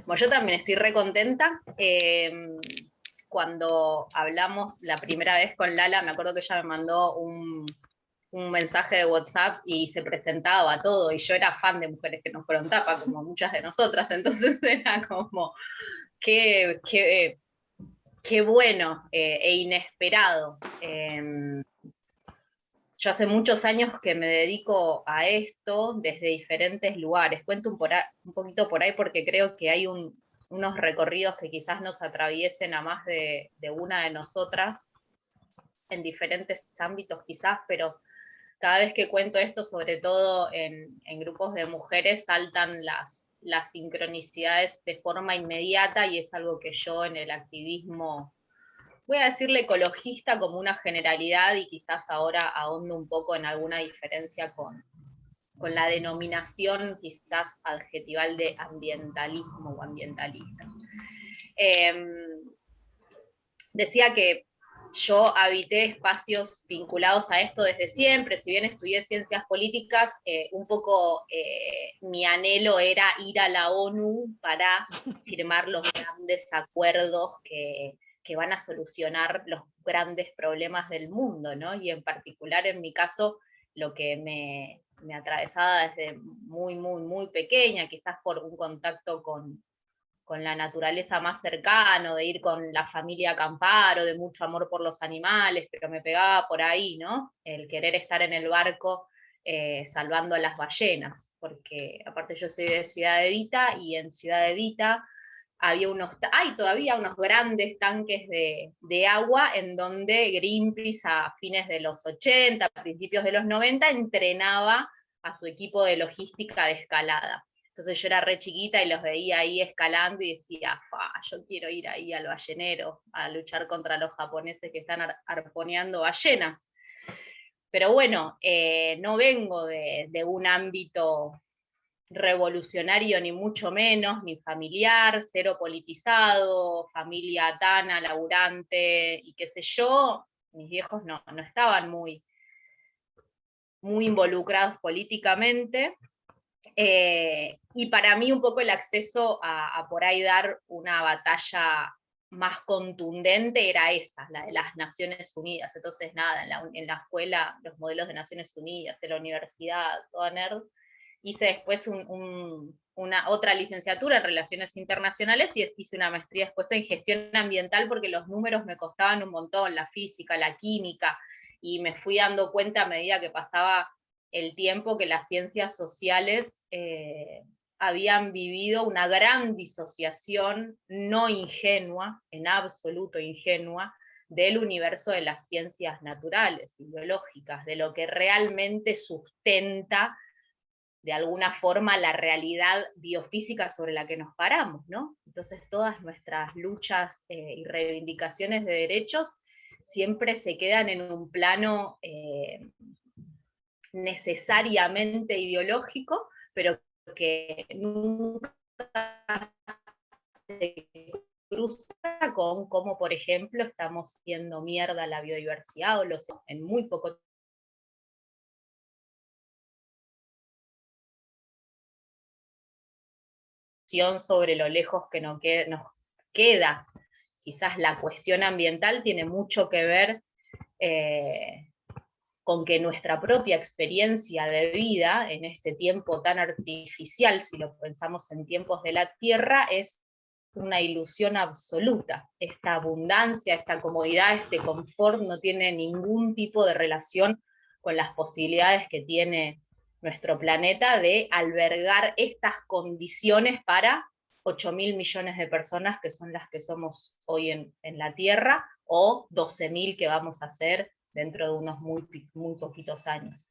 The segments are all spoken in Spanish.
Bueno, yo también estoy re contenta. Cuando hablamos la primera vez con Lala, me acuerdo que ella me mandó un mensaje de WhatsApp y se presentaba todo, y yo era fan de Mujeres que no fueron tapa, como muchas de nosotras, entonces era como, qué, qué, qué bueno e inesperado. Yo hace muchos años que me dedico a esto desde diferentes lugares. Cuento un poquito por ahí porque creo que hay unos recorridos que quizás nos atraviesen a más de una de nosotras en diferentes ámbitos quizás, pero cada vez que cuento esto, sobre todo en grupos de mujeres, saltan las sincronicidades de forma inmediata, y es algo que yo en el activismo, voy a decirle ecologista como una generalidad, y quizás ahora ahondo un poco en alguna diferencia con la denominación quizás adjetival de ambientalismo o ambientalista. Decía que yo habité espacios vinculados a esto desde siempre. Si bien estudié ciencias políticas, un poco mi anhelo era ir a la ONU para firmar los grandes acuerdos que van a solucionar los grandes problemas del mundo, ¿no? Y en particular, en mi caso, lo que me atravesaba desde muy, muy, muy pequeña, quizás por un contacto con la naturaleza más cercano, de ir con la familia a acampar, o de mucho amor por los animales, pero me pegaba por ahí, ¿no? El querer estar en el barco salvando a las ballenas, porque aparte yo soy de Ciudad de Vita, y en Ciudad de Vita hay todavía unos grandes tanques de agua en donde Greenpeace a fines de los 80, a principios de los 90, entrenaba a su equipo de logística de escalada. Entonces yo era re chiquita y los veía ahí escalando y decía, yo quiero ir ahí al ballenero a luchar contra los japoneses que están arponeando ballenas. Pero bueno, no vengo de un ámbito revolucionario, ni mucho menos, ni familiar, cero politizado, familia tana, laburante, y qué sé yo. Mis viejos no estaban muy involucrados políticamente. Y para mí un poco el acceso a por ahí dar una batalla más contundente era esa, la de las Naciones Unidas. Entonces nada, en la escuela, los modelos de Naciones Unidas, en la universidad, toda nerd. Hice después una otra licenciatura en Relaciones Internacionales, y hice una maestría después en Gestión Ambiental, porque los números me costaban un montón, la física, la química, y me fui dando cuenta a medida que pasaba el tiempo que las ciencias sociales habían vivido una gran disociación no ingenua, en absoluto ingenua, del universo de las ciencias naturales y biológicas, de lo que realmente sustenta de alguna forma la realidad biofísica sobre la que nos paramos, ¿no? Entonces todas nuestras luchas y reivindicaciones de derechos siempre se quedan en un plano necesariamente ideológico, pero que nunca se cruza con cómo, por ejemplo, estamos haciendo mierda la biodiversidad, o en muy poco tiempo, sobre lo lejos que nos queda. Quizás la cuestión ambiental tiene mucho que ver con que nuestra propia experiencia de vida en este tiempo tan artificial, si lo pensamos en tiempos de la Tierra, es una ilusión absoluta. Esta abundancia, esta comodidad, este confort no tiene ningún tipo de relación con las posibilidades que tiene nuestro planeta de albergar estas condiciones para 8.000 millones de personas, que son las que somos hoy en la Tierra, o 12.000 que vamos a ser dentro de unos muy poquitos años.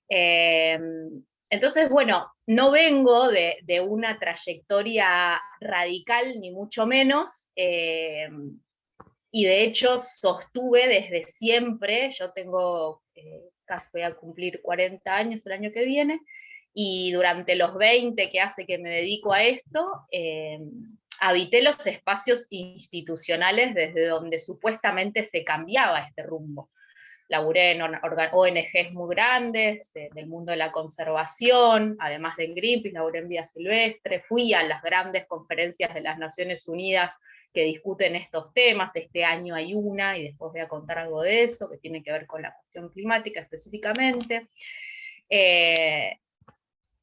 Entonces, bueno, no vengo de una trayectoria radical, ni mucho menos, y de hecho sostuve desde siempre, yo tengo, casi voy a cumplir 40 años el año que viene, y durante los 20 que hace que me dedico a esto, habité los espacios institucionales desde donde supuestamente se cambiaba este rumbo. laburé en ONGs muy grandes, del mundo de la conservación, además del Greenpeace, laburé en Vida Silvestre, fui a las grandes conferencias de las Naciones Unidas que discuten estos temas. Este año hay una, y después voy a contar algo de eso, que tiene que ver con la cuestión climática específicamente.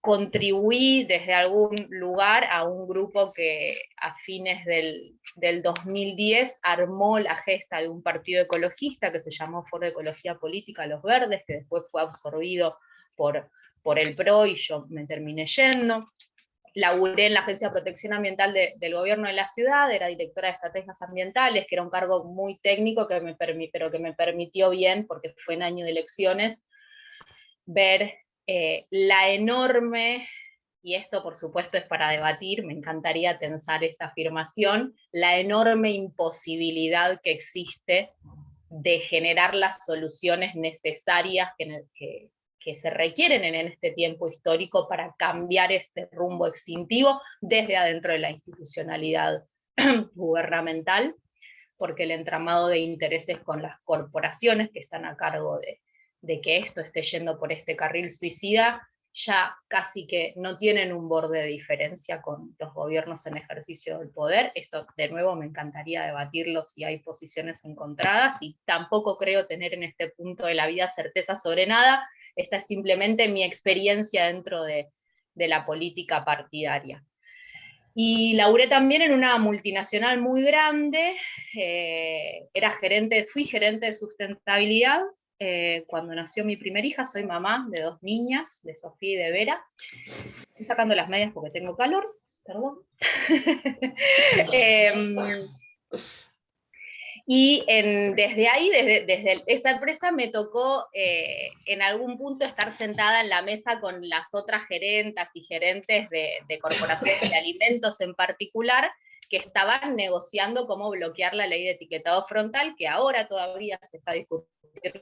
Contribuí desde algún lugar a un grupo que a fines del 2010 armó la gesta de un partido ecologista que se llamó Foro de Ecología Política Los Verdes, que después fue absorbido por el PRO y yo me terminé yendo. Laburé en la Agencia de Protección Ambiental del gobierno de la ciudad, era directora de estrategias ambientales, que era un cargo muy técnico, pero que me permitió bien, porque fue en año de elecciones, ver la enorme, y esto por supuesto es para debatir, me encantaría tensar esta afirmación, la enorme imposibilidad que existe de generar las soluciones necesarias que se requieren en este tiempo histórico para cambiar este rumbo extintivo desde adentro de la institucionalidad gubernamental, porque el entramado de intereses con las corporaciones que están a cargo de que esto esté yendo por este carril suicida, ya casi que no tienen un borde de diferencia con los gobiernos en ejercicio del poder. Esto, de nuevo, me encantaría debatirlo si hay posiciones encontradas, y tampoco creo tener en este punto de la vida certeza sobre nada. Esta es simplemente mi experiencia dentro de la política partidaria. Y laburé también en una multinacional muy grande, fui gerente de sustentabilidad cuando nació mi primera hija. Soy mamá de 2 niñas, de Sofía y de Vera. Estoy sacando las medias porque tengo calor, perdón. Y desde ahí, desde esa empresa, me tocó en algún punto estar sentada en la mesa con las otras gerentas y gerentes de corporaciones de alimentos en particular, que estaban negociando cómo bloquear la ley de etiquetado frontal, que ahora todavía se está discutiendo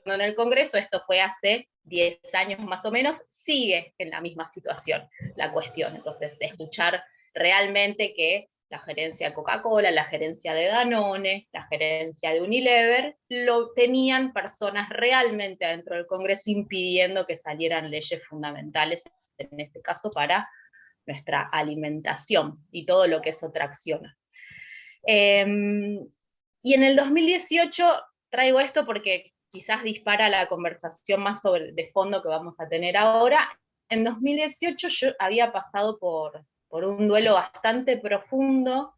en el Congreso. Esto fue hace 10 años más o menos, sigue en la misma situación la cuestión. Entonces, escuchar realmente que la gerencia de Coca-Cola, la gerencia de Danone, la gerencia de Unilever, lo tenían personas realmente adentro del Congreso impidiendo que salieran leyes fundamentales, en este caso para nuestra alimentación y todo lo que eso tracciona. Y en el 2018 traigo esto porque quizás dispara la conversación más de fondo que vamos a tener ahora. En 2018 yo había pasado por un duelo bastante profundo,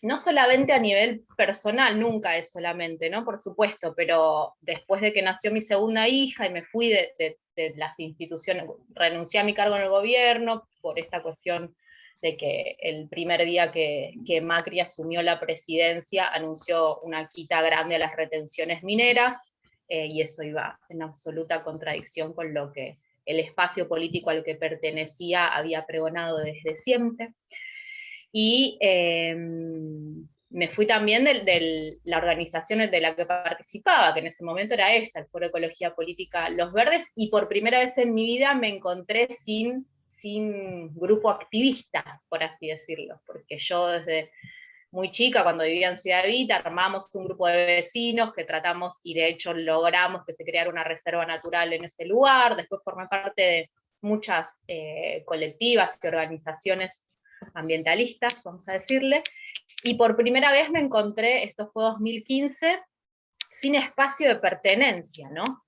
no solamente a nivel personal, nunca es solamente, ¿no? Por supuesto, pero después de que nació mi segunda hija y me fui de las instituciones, renuncié a mi cargo en el gobierno por esta cuestión de que el primer día que Macri asumió la presidencia anunció una quita grande a las retenciones mineras, y eso iba en absoluta contradicción con lo que el espacio político al que pertenecía había pregonado desde siempre. Y me fui también de la organización de la que participaba, que en ese momento era esta, el Foro de Ecología Política Los Verdes, y por primera vez en mi vida me encontré sin grupo activista, por así decirlo, porque yo desde muy chica, cuando vivía en Ciudad Evita, armamos un grupo de vecinos que tratamos, y de hecho logramos que se creara una reserva natural en ese lugar. Después formé parte de muchas colectivas y organizaciones ambientalistas, vamos a decirle, y por primera vez me encontré, esto fue 2015, sin espacio de pertenencia, ¿no?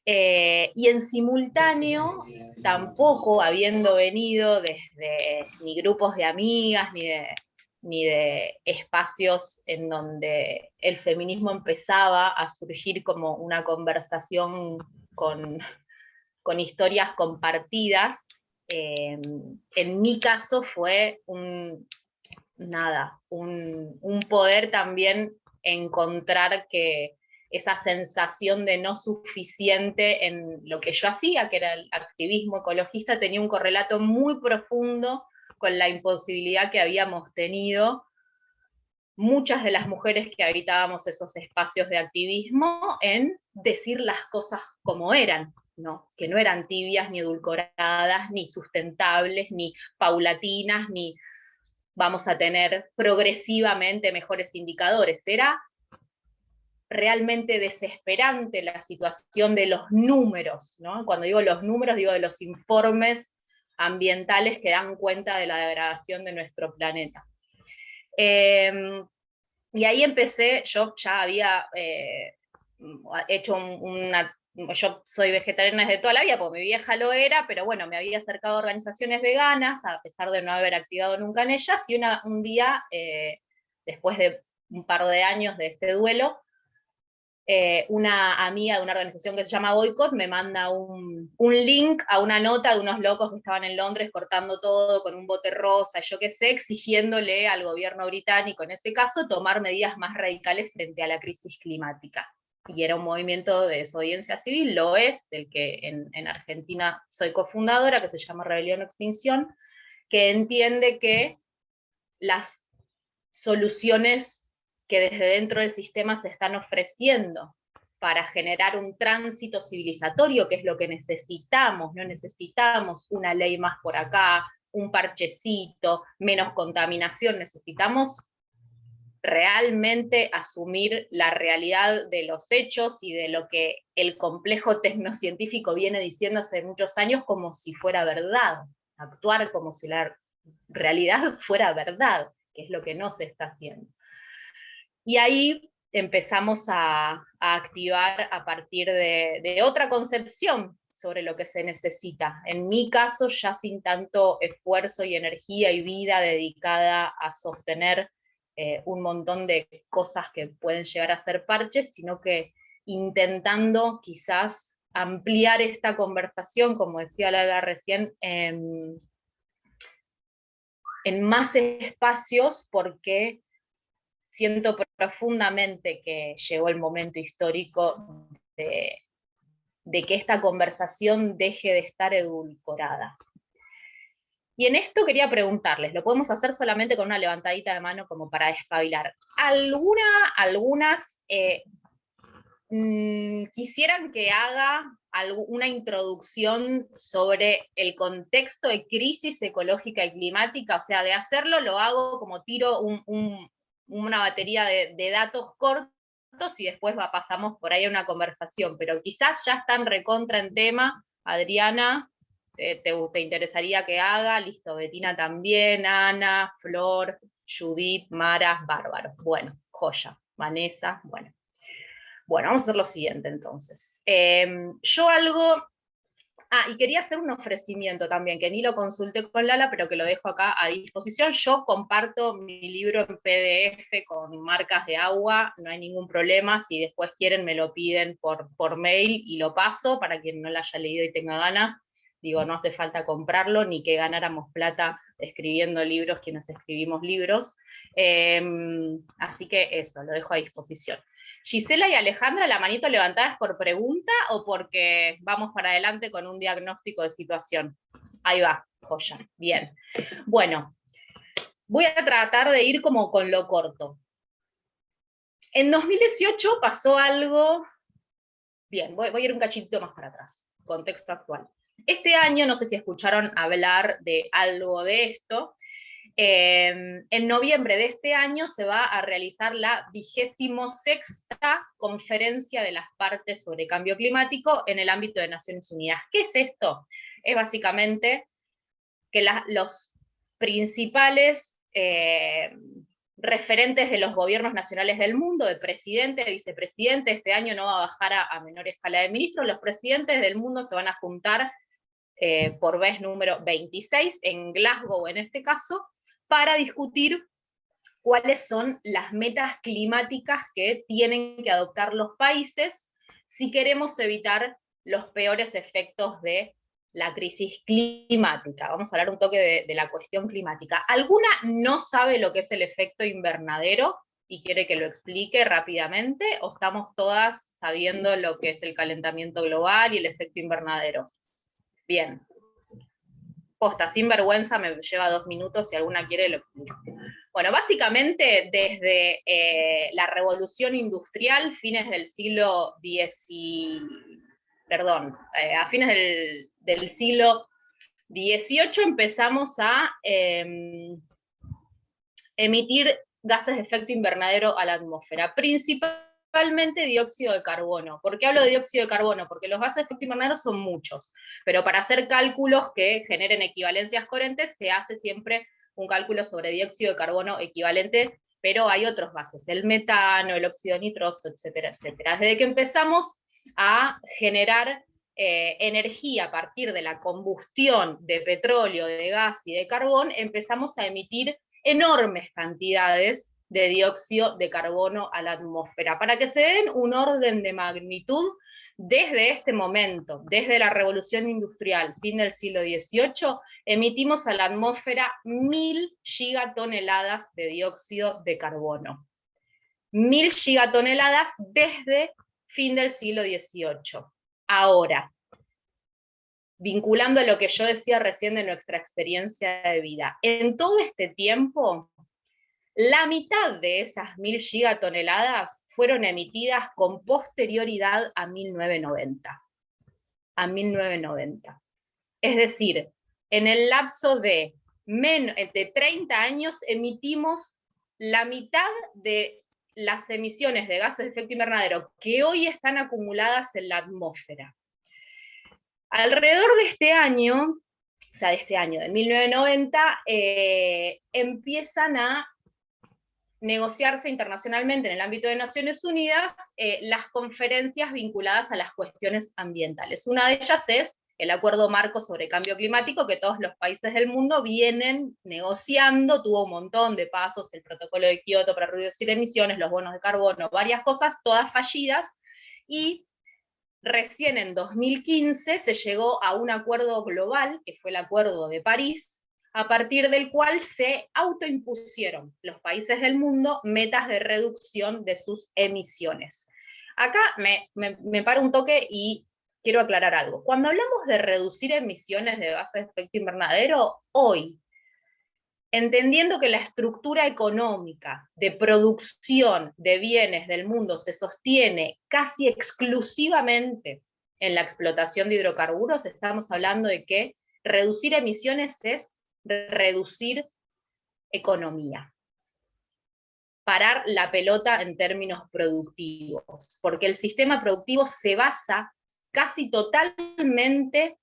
Y en simultáneo, tampoco habiendo venido desde ni grupos de amigas, ni de espacios en donde el feminismo empezaba a surgir como una conversación con historias compartidas, en mi caso fue un poder también encontrar que esa sensación de no suficiente en lo que yo hacía, que era el activismo ecologista, tenía un correlato muy profundo con la imposibilidad que habíamos tenido muchas de las mujeres que habitábamos esos espacios de activismo en decir las cosas como eran, ¿no? Que no eran tibias, ni edulcoradas, ni sustentables, ni paulatinas, ni vamos a tener progresivamente mejores indicadores. Era realmente desesperante la situación de los números, ¿no? Cuando digo los números, digo de los informes ambientales que dan cuenta de la degradación de nuestro planeta. Y ahí empecé, yo ya había hecho yo soy vegetariana desde toda la vida, porque mi vieja lo era, pero bueno, me había acercado a organizaciones veganas, a pesar de no haber activado nunca en ellas, y un día, después de un par de años de este duelo, una amiga de una organización que se llama Boycott me manda un link a una nota de unos locos que estaban en Londres cortando todo con un bote rosa, yo qué sé, exigiéndole al gobierno británico, en ese caso, tomar medidas más radicales frente a la crisis climática. Y era un movimiento de desobediencia civil, lo es, del que en Argentina soy cofundadora, que se llama Rebelión o Extinción, que entiende que las soluciones que desde dentro del sistema se están ofreciendo para generar un tránsito civilizatorio, que es lo que necesitamos, no necesitamos una ley más por acá, un parchecito, menos contaminación, necesitamos realmente asumir la realidad de los hechos y de lo que el complejo tecnocientífico viene diciendo hace muchos años como si fuera verdad, actuar como si la realidad fuera verdad, que es lo que no se está haciendo. Y ahí empezamos a activar a partir de otra concepción sobre lo que se necesita. En mi caso, ya sin tanto esfuerzo y energía y vida dedicada a sostener un montón de cosas que pueden llegar a ser parches, sino que intentando quizás ampliar esta conversación, como decía Lala recién, en más espacios, porque siento profundamente que llegó el momento histórico de que esta conversación deje de estar edulcorada. Y en esto quería preguntarles, lo podemos hacer solamente con una levantadita de mano como para despabilar. Algunas quisieran que haga una introducción sobre el contexto de crisis ecológica y climática, o sea, de hacerlo lo hago como tiro una batería de datos cortos y después pasamos por ahí a una conversación, pero quizás ya están recontra en tema. Adriana, ¿te interesaría que haga? Listo, Betina también, Ana, Flor, Judith, Mara, bárbaro. Bueno, joya. Vanessa, bueno. Bueno, vamos a hacer lo siguiente entonces. Y quería hacer un ofrecimiento también, que ni lo consulté con Lala, pero que lo dejo acá a disposición. Yo comparto mi libro en PDF con marcas de agua, no hay ningún problema. Si después quieren, me lo piden por mail y lo paso para quien no lo haya leído y tenga ganas. Digo, no hace falta comprarlo, ni que ganáramos plata escribiendo libros quienes escribimos libros. Así que eso, lo dejo a disposición. Gisela y Alejandra, ¿la manito levantada es por pregunta o porque vamos para adelante con un diagnóstico de situación? Ahí va, joya, bien. Bueno, voy a tratar de ir como con lo corto. En 2018 pasó algo, bien, voy a ir un cachito más para atrás, contexto actual. Este año, no sé si escucharon hablar de algo de esto, en noviembre de este año se va a realizar la 26ª Conferencia de las Partes sobre Cambio Climático en el ámbito de Naciones Unidas. ¿Qué es esto? Es básicamente que los principales referentes de los gobiernos nacionales del mundo, de presidente, de vicepresidente, este año no va a bajar a menor escala de ministros, los presidentes del mundo se van a juntar por vez número 26 en Glasgow en este caso, para discutir cuáles son las metas climáticas que tienen que adoptar los países si queremos evitar los peores efectos de la crisis climática. Vamos a hablar un toque de la cuestión climática. ¿Alguna no sabe lo que es el efecto invernadero y quiere que lo explique rápidamente? ¿O estamos todas sabiendo lo que es el calentamiento global y el efecto invernadero? Bien. Posta, sin vergüenza, me lleva 2 minutos, si alguna quiere lo explico. Bueno, básicamente desde la revolución industrial, fines del siglo a fines del siglo XVIII empezamos a emitir gases de efecto invernadero a la atmósfera, principalmente principalmente dióxido de carbono. ¿Por qué hablo de dióxido de carbono? Porque los gases de efecto invernadero son muchos, pero para hacer cálculos que generen equivalencias coherentes se hace siempre un cálculo sobre dióxido de carbono equivalente, pero hay otros gases, el metano, el óxido nitroso, etcétera, etcétera. Desde que empezamos a generar energía a partir de la combustión de petróleo, de gas y de carbón, empezamos a emitir enormes cantidades de dióxido de carbono a la atmósfera. Para que se den un orden de magnitud, desde este momento, desde la revolución industrial, fin del siglo XVIII, emitimos a la atmósfera 1000 gigatoneladas de dióxido de carbono. 1000 gigatoneladas desde fin del siglo XVIII. Ahora, vinculando a lo que yo decía recién de nuestra experiencia de vida, en todo este tiempo, la mitad de esas 1000 gigatoneladas fueron emitidas con posterioridad a 1990. A 1990. Es decir, en el lapso de 30 años emitimos la mitad de las emisiones de gases de efecto invernadero que hoy están acumuladas en la atmósfera. Alrededor de este año, o sea, de este año, de 1990, empiezan a negociarse internacionalmente en el ámbito de Naciones Unidas las conferencias vinculadas a las cuestiones ambientales. Una de ellas es el Acuerdo Marco sobre Cambio Climático, que todos los países del mundo vienen negociando, tuvo un montón de pasos, el Protocolo de Kioto para reducir emisiones, los bonos de carbono, varias cosas, todas fallidas, y recién en 2015 se llegó a un acuerdo global, que fue el Acuerdo de París, a partir del cual se autoimpusieron los países del mundo metas de reducción de sus emisiones. Acá me paro un toque y quiero aclarar algo. Cuando hablamos de reducir emisiones de gases de efecto invernadero, hoy, entendiendo que la estructura económica de producción de bienes del mundo se sostiene casi exclusivamente en la explotación de hidrocarburos, estamos hablando de que reducir emisiones es reducir economía. Parar la pelota en términos productivos, porque el sistema productivo se basa casi totalmente.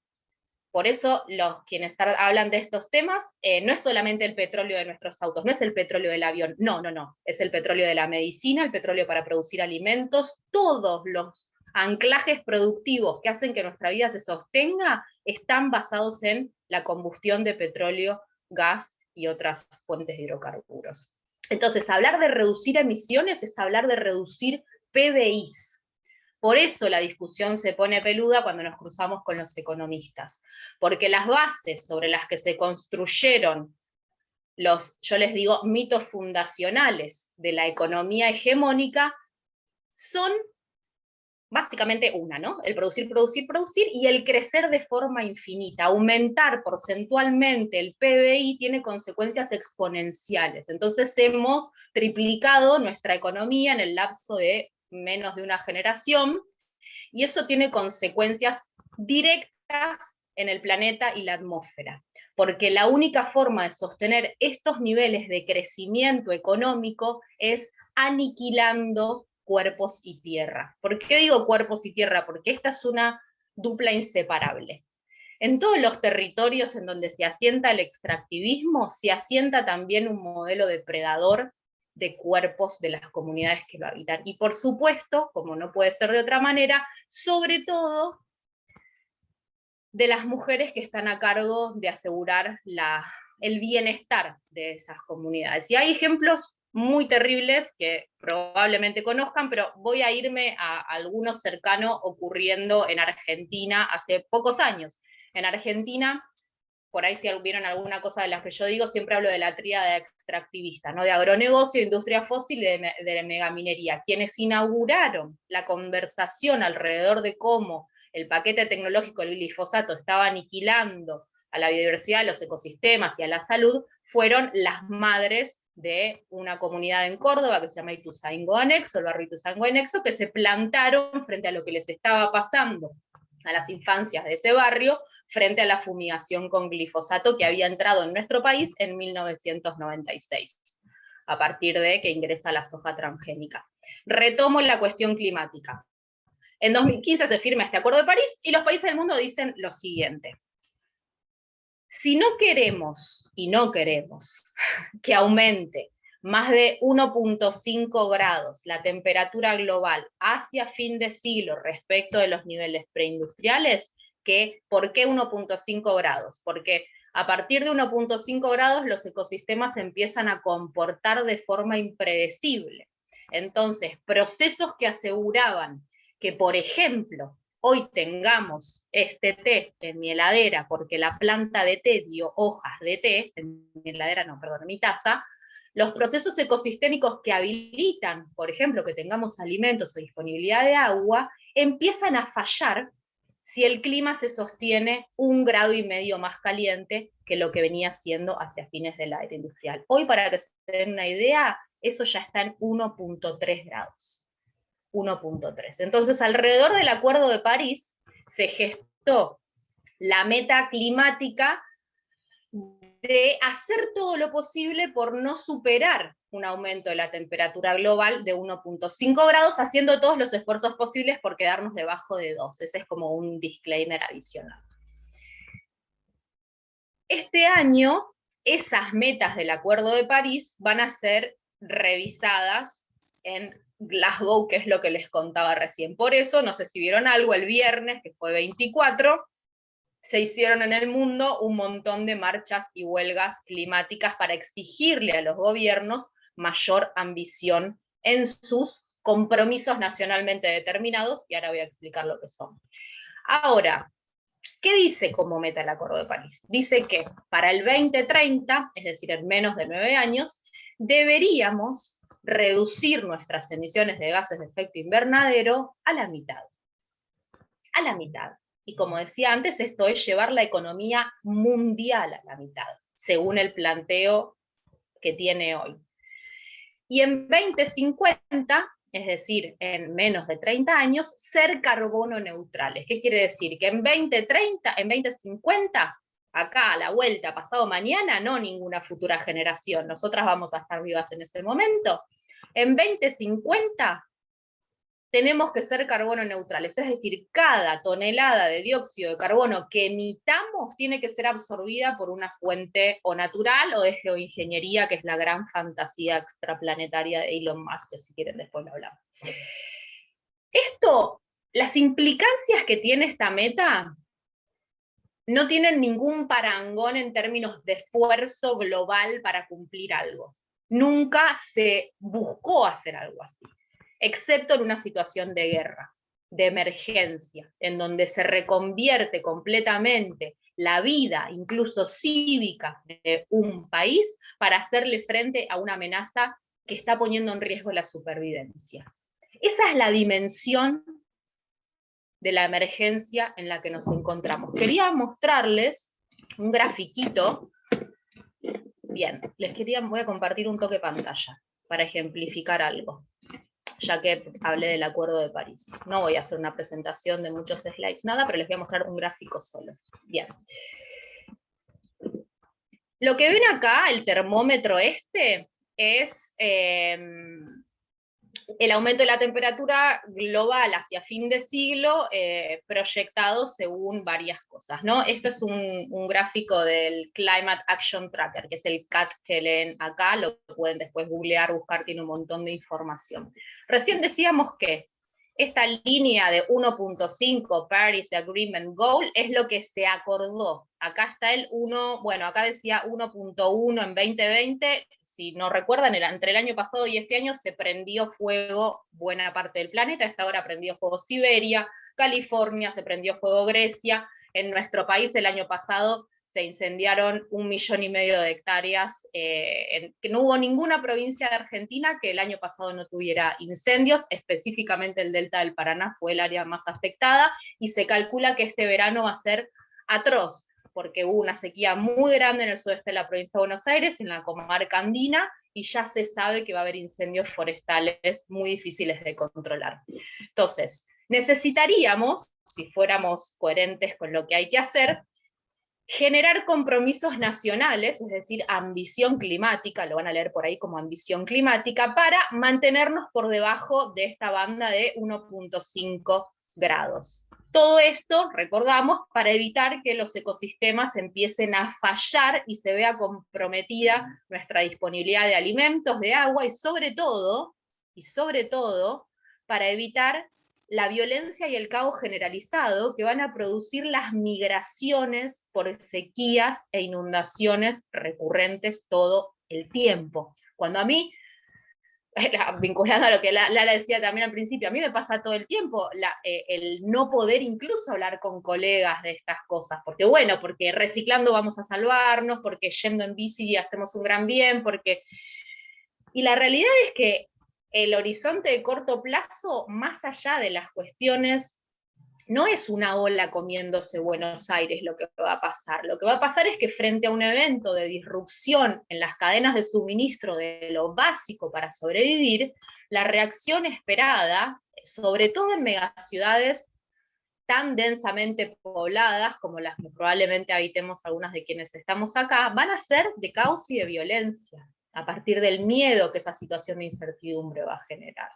Por eso quienes hablan de estos temas, no es solamente el petróleo de nuestros autos, no es el petróleo del avión, no, es el petróleo de la medicina, el petróleo para producir alimentos, todos los anclajes productivos que hacen que nuestra vida se sostenga están basados en la combustión de petróleo, gas y otras fuentes de hidrocarburos. Entonces, hablar de reducir emisiones es hablar de reducir PBIs. Por eso la discusión se pone peluda cuando nos cruzamos con los economistas, porque las bases sobre las que se construyeron yo les digo, mitos fundacionales de la economía hegemónica son básicamente ¿no? El producir, producir, producir y el crecer de forma infinita. Aumentar porcentualmente el PBI tiene consecuencias exponenciales. Entonces hemos triplicado nuestra economía en el lapso de menos de una generación, y eso tiene consecuencias directas en el planeta y la atmósfera, porque la única forma de sostener estos niveles de crecimiento económico es aniquilando cuerpos y tierra. ¿Por qué digo cuerpos y tierra? Porque esta es una dupla inseparable. En todos los territorios en donde se asienta el extractivismo, se asienta también un modelo depredador de cuerpos de las comunidades que lo habitan. Y por supuesto, como no puede ser de otra manera, sobre todo de las mujeres que están a cargo de asegurar el bienestar de esas comunidades. Y hay ejemplos muy terribles que probablemente conozcan, pero voy a irme a algunos cercanos ocurriendo en Argentina hace pocos años. En Argentina, por ahí si vieron alguna cosa de las que yo digo, siempre hablo de la tríada extractivista, ¿no? De agronegocio, industria fósil y de megaminería. Quienes inauguraron la conversación alrededor de cómo el paquete tecnológico del glifosato estaba aniquilando a la biodiversidad, a los ecosistemas y a la salud, fueron las madres de una comunidad en Córdoba que se llama Ituzaingó Anexo, el barrio Ituzaingó Anexo, que se plantaron frente a lo que les estaba pasando a las infancias de ese barrio, frente a la fumigación con glifosato que había entrado en nuestro país en 1996, a partir de que ingresa la soja transgénica. Retomo la cuestión climática. En 2015 se firma este Acuerdo de París y los países del mundo dicen lo siguiente: si no queremos, y no queremos, que aumente más de 1.5 grados la temperatura global hacia fin de siglo respecto de los niveles preindustriales, ¿por qué 1.5 grados? Porque a partir de 1.5 grados los ecosistemas empiezan a comportar de forma impredecible. Entonces, procesos que aseguraban que, por ejemplo, hoy tengamos este té en mi heladera porque la planta de té dio hojas de té, en mi heladera no, perdón, en mi taza, los procesos ecosistémicos que habilitan, por ejemplo, que tengamos alimentos o disponibilidad de agua, empiezan a fallar si el clima se sostiene 1,5 grados más caliente que lo que venía siendo hacia fines de la era industrial. Hoy, para que se den una idea, eso ya está en 1.3 grados. 1.3. Entonces, alrededor del Acuerdo de París se gestó la meta climática de hacer todo lo posible por no superar un aumento de la temperatura global de 1.5 grados, haciendo todos los esfuerzos posibles por quedarnos debajo de 2. Ese es como un disclaimer adicional. Este año, esas metas del Acuerdo de París van a ser revisadas en Glasgow, que es lo que les contaba recién. Por eso, no sé si vieron algo, el viernes, que fue 24, se hicieron en el mundo un montón de marchas y huelgas climáticas para exigirle a los gobiernos mayor ambición en sus compromisos nacionalmente determinados, y ahora voy a explicar lo que son. Ahora, ¿qué dice como meta el Acuerdo de París? Dice que para el 2030, es decir, en menos de 9 años, deberíamos reducir nuestras emisiones de gases de efecto invernadero a la mitad. A la mitad. Y como decía antes, esto es llevar la economía mundial a la mitad, según el planteo que tiene hoy. Y en 2050, es decir, en menos de 30 años, ser carbono neutrales. ¿Qué quiere decir? Que en 2030, en 2050, acá a la vuelta, pasado mañana, no ninguna futura generación, nosotras vamos a estar vivas en ese momento. En 2050 tenemos que ser carbono neutrales, es decir, cada tonelada de dióxido de carbono que emitamos tiene que ser absorbida por una fuente o natural o de geoingeniería, que es la gran fantasía extraplanetaria de Elon Musk, que si quieren después lo hablamos. Esto, las implicancias que tiene esta meta no tienen ningún parangón en términos de esfuerzo global para cumplir algo. Nunca se buscó hacer algo así, excepto en una situación de guerra, de emergencia, en donde se reconvierte completamente la vida, incluso cívica, de un país para hacerle frente a una amenaza que está poniendo en riesgo la supervivencia. Esa es la dimensión de la emergencia en la que nos encontramos. Quería mostrarles un grafiquito. Bien, voy a compartir un toque pantalla para ejemplificar algo, ya que hablé del Acuerdo de París. No voy a hacer una presentación de muchos slides, nada, pero les voy a mostrar un gráfico solo. Bien. Lo que ven acá, el termómetro este, es el aumento de la temperatura global hacia fin de siglo, proyectado según varias cosas, ¿no? Esto es un gráfico del Climate Action Tracker, que es el CAT que leen acá, lo pueden después googlear, buscar, tiene un montón de información. Recién decíamos que esta línea de 1.5 Paris Agreement Goal es lo que se acordó. Acá está el 1, bueno, acá decía 1.1 en 2020, si no recuerdan, entre el año pasado y este año se prendió fuego buena parte del planeta, hasta ahora prendió fuego Siberia, California, se prendió fuego Grecia, en nuestro país el año pasado se incendiaron 1,5 millones de hectáreas, que no hubo ninguna provincia de Argentina que el año pasado no tuviera incendios, específicamente el Delta del Paraná fue el área más afectada, y se calcula que este verano va a ser atroz, porque hubo una sequía muy grande en el sudeste de la provincia de Buenos Aires, en la comarca andina, y ya se sabe que va a haber incendios forestales muy difíciles de controlar. Entonces, necesitaríamos, si fuéramos coherentes con lo que hay que hacer, generar compromisos nacionales, es decir, ambición climática, lo van a leer por ahí como ambición climática, para mantenernos por debajo de esta banda de 1.5 grados. Todo esto, recordamos, para evitar que los ecosistemas empiecen a fallar y se vea comprometida nuestra disponibilidad de alimentos, de agua y sobre todo, para evitar la violencia y el caos generalizado que van a producir las migraciones por sequías e inundaciones recurrentes todo el tiempo. Cuando a mí, vinculado a lo que Lala decía también al principio, a mí me pasa todo el tiempo el no poder incluso hablar con colegas de estas cosas, porque bueno, porque reciclando vamos a salvarnos, porque yendo en bici hacemos un gran bien, porque... Y la realidad es que el horizonte de corto plazo, más allá de las cuestiones, no es una ola comiéndose Buenos Aires lo que va a pasar. Lo que va a pasar es que frente a un evento de disrupción en las cadenas de suministro de lo básico para sobrevivir, la reacción esperada, sobre todo en megaciudades tan densamente pobladas como las que probablemente habitemos algunas de quienes estamos acá, van a ser de caos y de violencia, a partir del miedo que esa situación de incertidumbre va a generar.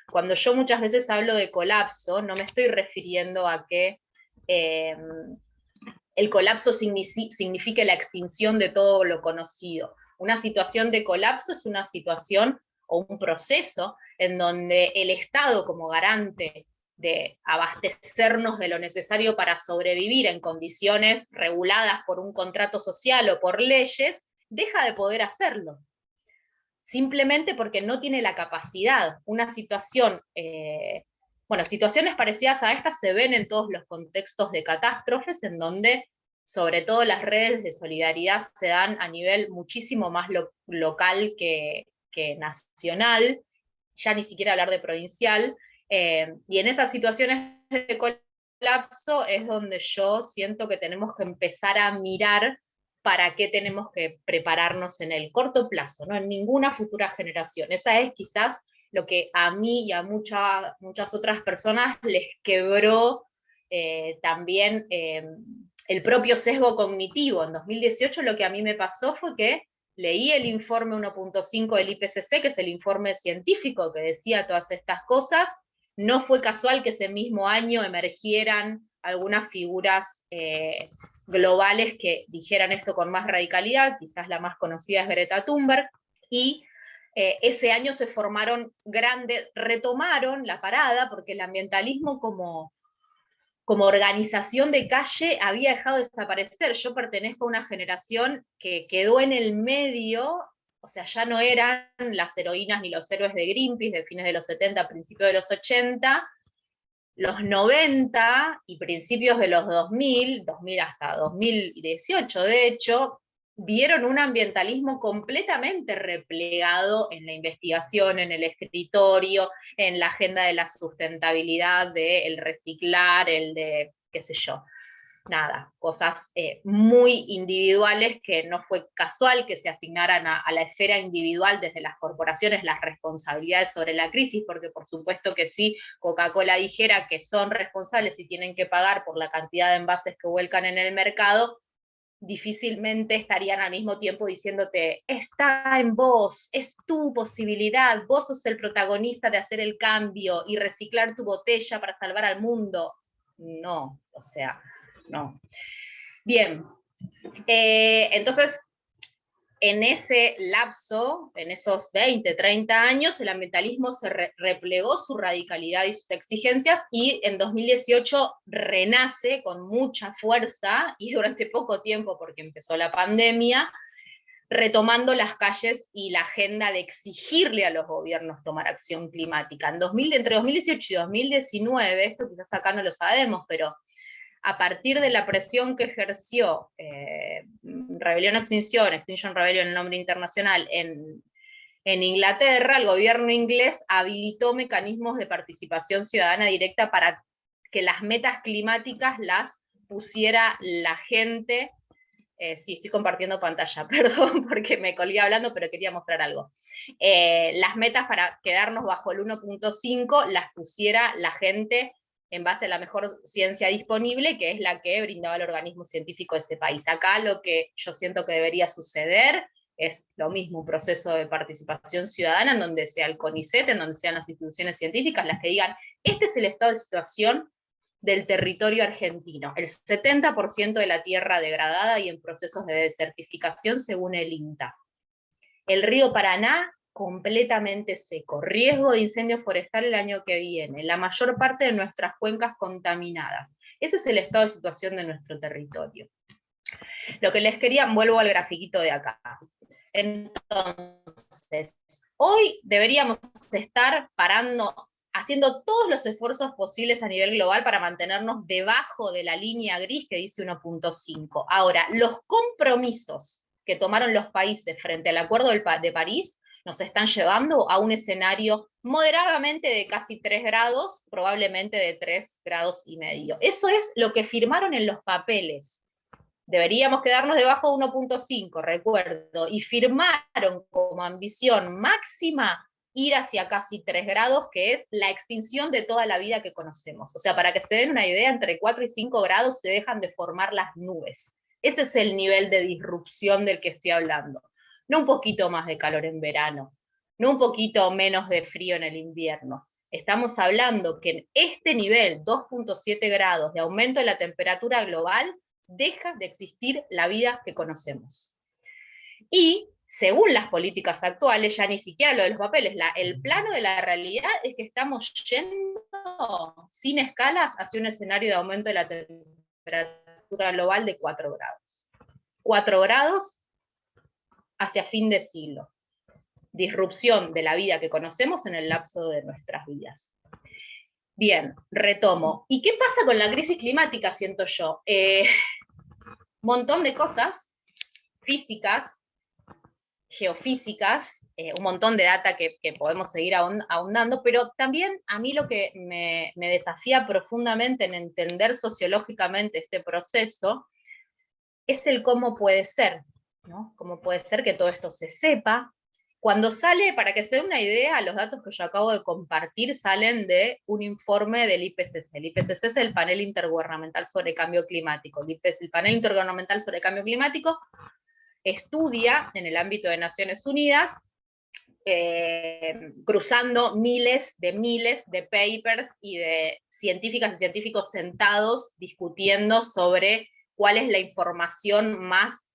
Cuando yo muchas veces hablo de colapso, no me estoy refiriendo a que el colapso signifique la extinción de todo lo conocido. Una situación de colapso es una situación o un proceso en donde el Estado, como garante de abastecernos de lo necesario para sobrevivir en condiciones reguladas por un contrato social o por leyes, deja de poder hacerlo. Simplemente porque no tiene la capacidad. Una situación, bueno, situaciones parecidas a estas se ven en todos los contextos de catástrofes, en donde sobre todo las redes de solidaridad se dan a nivel muchísimo más local que nacional, ya ni siquiera hablar de provincial, y en esas situaciones de colapso es donde yo siento que tenemos que empezar a mirar para qué tenemos que prepararnos en el corto plazo, no en ninguna futura generación. Esa es quizás lo que a mí y a muchas otras personas les quebró también el propio sesgo cognitivo. En 2018 lo que a mí me pasó fue que leí el informe 1.5 del IPCC, que es el informe científico que decía todas estas cosas. No fue casual que ese mismo año emergieran algunas figuras globales que dijeran esto con más radicalidad, quizás la más conocida es Greta Thunberg, y ese año se formaron retomaron la parada, porque el ambientalismo como organización de calle había dejado de desaparecer. Yo pertenezco a una generación que quedó en el medio, o sea, ya no eran las heroínas ni los héroes de Greenpeace de fines de los 70, principios de los 80, los 90 y principios de los 2000 hasta 2018 de hecho, vieron un ambientalismo completamente replegado en la investigación, en el escritorio, en la agenda de la sustentabilidad, del reciclar, el de, qué sé yo, nada, cosas muy individuales que no fue casual que se asignaran a la esfera individual desde las corporaciones las responsabilidades sobre la crisis, porque por supuesto que si Coca-Cola dijera que son responsables y tienen que pagar por la cantidad de envases que vuelcan en el mercado, difícilmente estarían al mismo tiempo diciéndote, está en vos, es tu posibilidad, vos sos el protagonista de hacer el cambio y reciclar tu botella para salvar al mundo. No, o sea, no. Bien, entonces, en ese lapso, en esos 20, 30 años, el ambientalismo se replegó su radicalidad y sus exigencias, y en 2018 renace con mucha fuerza, y durante poco tiempo, porque empezó la pandemia, retomando las calles y la agenda de exigirle a los gobiernos tomar acción climática. Entre 2018 y 2019, esto quizás acá no lo sabemos, pero a partir de la presión que ejerció Rebelión Extinction Rebellion, el nombre internacional, en Inglaterra, el gobierno inglés habilitó mecanismos de participación ciudadana directa para que las metas climáticas las pusiera la gente. Sí, estoy compartiendo pantalla, perdón, porque me colgué hablando, pero quería mostrar algo. Las metas para quedarnos bajo el 1.5 las pusiera la gente en base a la mejor ciencia disponible, que es la que brindaba el organismo científico de ese país. Acá lo que yo siento que debería suceder es lo mismo, un proceso de participación ciudadana en donde sea el CONICET, en donde sean las instituciones científicas las que digan, este es el estado de situación del territorio argentino, el 70% de la tierra degradada y en procesos de desertificación según el INTA. El río Paraná completamente seco, riesgo de incendio forestal el año que viene, la mayor parte de nuestras cuencas contaminadas. Ese es el estado de situación de nuestro territorio. Lo que les quería, vuelvo al grafiquito de acá. Entonces, hoy deberíamos estar haciendo todos los esfuerzos posibles a nivel global para mantenernos debajo de la línea gris que dice 1.5. Ahora, los compromisos que tomaron los países frente al Acuerdo de París nos están llevando a un escenario moderadamente de casi 3 grados, probablemente de 3,5 grados. Eso es lo que firmaron en los papeles. Deberíamos quedarnos debajo de 1.5, recuerdo, y firmaron como ambición máxima ir hacia casi 3 grados, que es la extinción de toda la vida que conocemos. O sea, para que se den una idea, entre 4 y 5 grados se dejan de formar las nubes. Ese es el nivel de disrupción del que estoy hablando. No un poquito más de calor en verano, no un poquito menos de frío en el invierno. Estamos hablando que en este nivel, 2.7 grados de aumento de la temperatura global, deja de existir la vida que conocemos. Y según las políticas actuales, ya ni siquiera lo de los papeles, el plano de la realidad es que estamos yendo sin escalas hacia un escenario de aumento de la temperatura global de 4 grados. 4 grados hacia fin de siglo. Disrupción de la vida que conocemos en el lapso de nuestras vidas. Bien, retomo. ¿Y qué pasa con la crisis climática, siento yo? Montón de cosas físicas, geofísicas, un montón de data que podemos seguir ahondando, pero también a mí lo que me desafía profundamente en entender sociológicamente este proceso es el cómo puede ser, ¿no? Cómo puede ser que todo esto se sepa. Cuando sale, para que se den una idea, los datos que yo acabo de compartir salen de un informe del IPCC. El IPCC es el Panel Intergubernamental sobre Cambio Climático. El Panel Intergubernamental sobre Cambio Climático estudia en el ámbito de Naciones Unidas, cruzando miles de papers y de científicas y científicos sentados discutiendo sobre cuál es la información más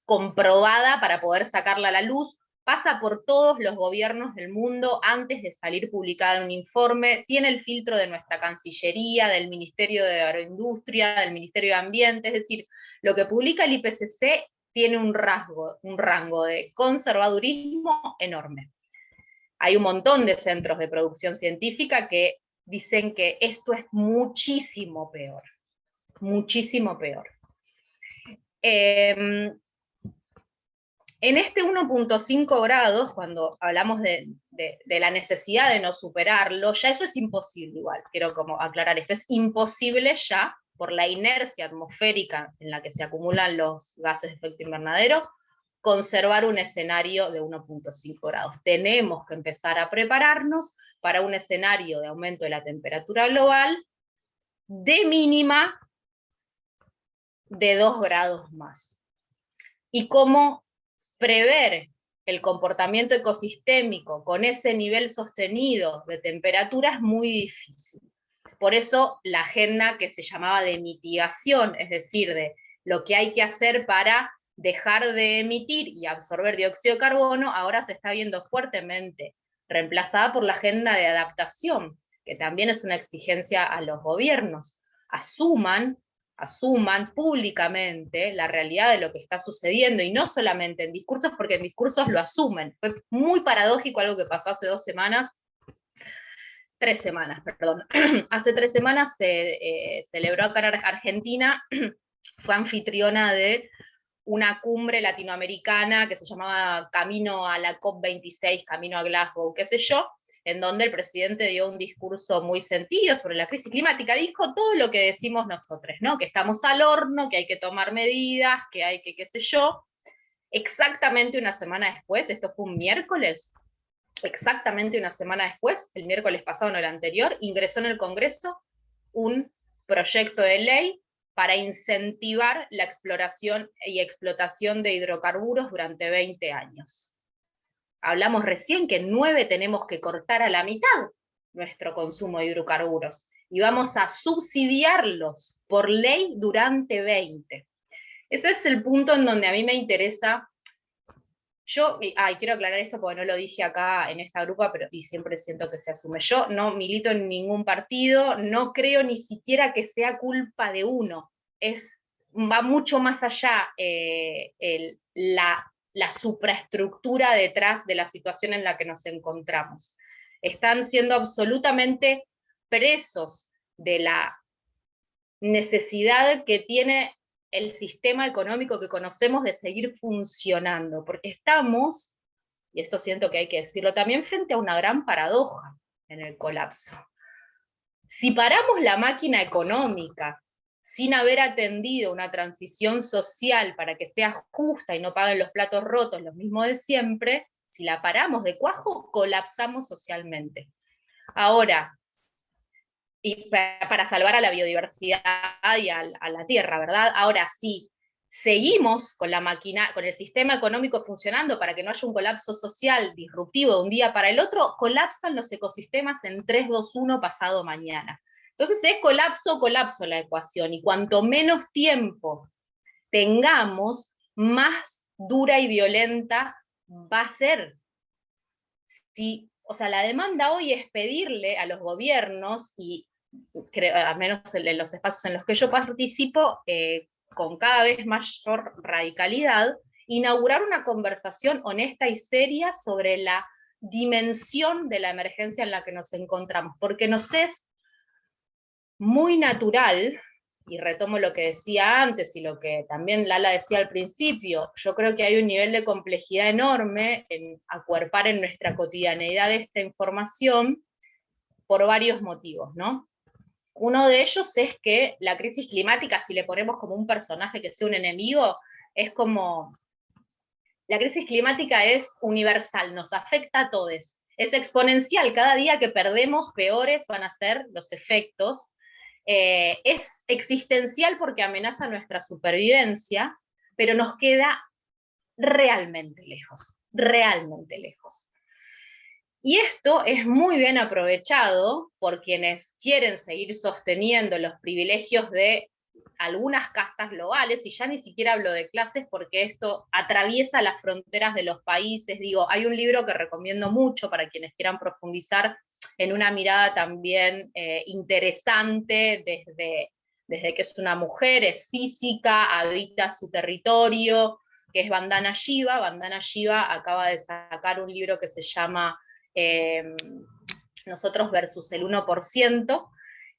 comprobada para poder sacarla a la luz, pasa por todos los gobiernos del mundo antes de salir publicada en un informe, tiene el filtro de nuestra Cancillería, del Ministerio de Agroindustria, del Ministerio de Ambiente, es decir, lo que publica el IPCC tiene un rango de conservadurismo enorme. Hay un montón de centros de producción científica que dicen que esto es muchísimo peor, muchísimo peor. En este 1.5 grados, cuando hablamos de la necesidad de no superarlo, ya eso es imposible igual, quiero como aclarar esto, es imposible ya, por la inercia atmosférica en la que se acumulan los gases de efecto invernadero, conservar un escenario de 1.5 grados. Tenemos que empezar a prepararnos para un escenario de aumento de la temperatura global de mínima de 2 grados más. Y cómo prever el comportamiento ecosistémico con ese nivel sostenido de temperatura es muy difícil. Por eso la agenda que se llamaba de mitigación, es decir, de lo que hay que hacer para dejar de emitir y absorber dióxido de carbono, ahora se está viendo fuertemente reemplazada por la agenda de adaptación, que también es una exigencia a los gobiernos. Asuman públicamente la realidad de lo que está sucediendo, y no solamente en discursos, porque en discursos lo asumen. Fue muy paradójico algo que pasó hace 3 semanas, perdón. Hace 3 semanas se celebró acá en Argentina, fue anfitriona de una cumbre latinoamericana que se llamaba Camino a la COP26, Camino a Glasgow, qué sé yo, en donde el presidente dio un discurso muy sentido sobre la crisis climática, dijo todo lo que decimos nosotros, ¿no? Que estamos al horno, que hay que tomar medidas, que hay que qué sé yo. Exactamente una semana después, esto fue un miércoles, exactamente una semana después, el miércoles pasado, no el anterior, ingresó en el Congreso un proyecto de ley para incentivar la exploración y explotación de hidrocarburos durante 20 años. Hablamos recién que en 9 tenemos que cortar a la mitad nuestro consumo de hidrocarburos y vamos a subsidiarlos por ley durante 20. Ese es el punto en donde a mí me interesa. Yo, quiero aclarar esto porque no lo dije acá en esta grupa, pero y siempre siento que se asume. Yo no milito en ningún partido, no creo ni siquiera que sea culpa de uno. Va mucho más allá la supraestructura detrás de la situación en la que nos encontramos. Están siendo absolutamente presos de la necesidad que tiene el sistema económico que conocemos de seguir funcionando, porque estamos, y esto siento que hay que decirlo también, frente a una gran paradoja en el colapso. Si paramos la máquina económica sin haber atendido una transición social para que sea justa y no paguen los platos rotos, los mismos de siempre, si la paramos de cuajo, colapsamos socialmente. Ahora, y para salvar a la biodiversidad y a la tierra, ¿verdad? Ahora, si seguimos con la máquina, con el sistema económico funcionando para que no haya un colapso social disruptivo de un día para el otro, colapsan los ecosistemas en 3, 2, 1 pasado mañana. Entonces es colapso la ecuación, y cuanto menos tiempo tengamos, más dura y violenta va a ser. O sea, la demanda hoy es pedirle a los gobiernos, y al menos en los espacios en los que yo participo, con cada vez mayor radicalidad, inaugurar una conversación honesta y seria sobre la dimensión de la emergencia en la que nos encontramos, porque nos es muy natural, y retomo lo que decía antes y lo que también Lala decía al principio, yo creo que hay un nivel de complejidad enorme en acuerpar en nuestra cotidianeidad esta información por varios motivos, ¿no? Uno de ellos es que la crisis climática, si le ponemos como un personaje que sea un enemigo, es como, la crisis climática es universal, nos afecta a todos, es exponencial, cada día que perdemos, peores van a ser los efectos, es existencial porque amenaza nuestra supervivencia, pero nos queda realmente lejos, realmente lejos. Y esto es muy bien aprovechado por quienes quieren seguir sosteniendo los privilegios de algunas castas globales, y ya ni siquiera hablo de clases porque esto atraviesa las fronteras de los países. Digo, hay un libro que recomiendo mucho para quienes quieran profundizar en una mirada también interesante desde que es una mujer, es física, habita su territorio, que es Vandana Shiva. Vandana Shiva acaba de sacar un libro que se llama Nosotros versus el 1%,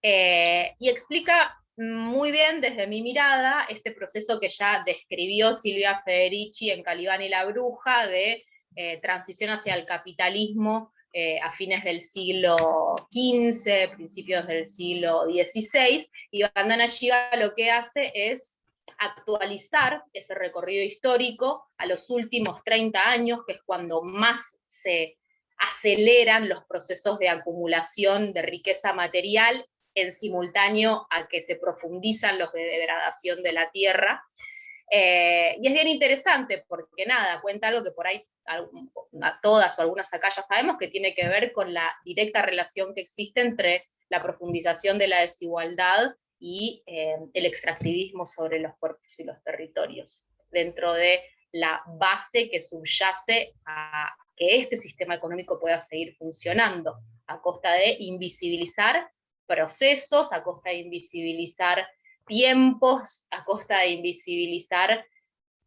y explica muy bien desde mi mirada este proceso que ya describió Silvia Federici en Calibán y la Bruja, de transición hacia el capitalismo a fines del siglo XV, principios del siglo XVI, y Vandana Shiva lo que hace es actualizar ese recorrido histórico a los últimos 30 años, que es cuando más se aceleran los procesos de acumulación de riqueza material en simultáneo a que se profundizan los de degradación de la tierra. Y es bien interesante porque nada, cuenta algo que por ahí a todas o algunas acá ya sabemos, que tiene que ver con la directa relación que existe entre la profundización de la desigualdad y el extractivismo sobre los cuerpos y los territorios, dentro de la base que subyace a que este sistema económico pueda seguir funcionando, a costa de invisibilizar procesos, a costa de invisibilizar tiempos, a costa de invisibilizar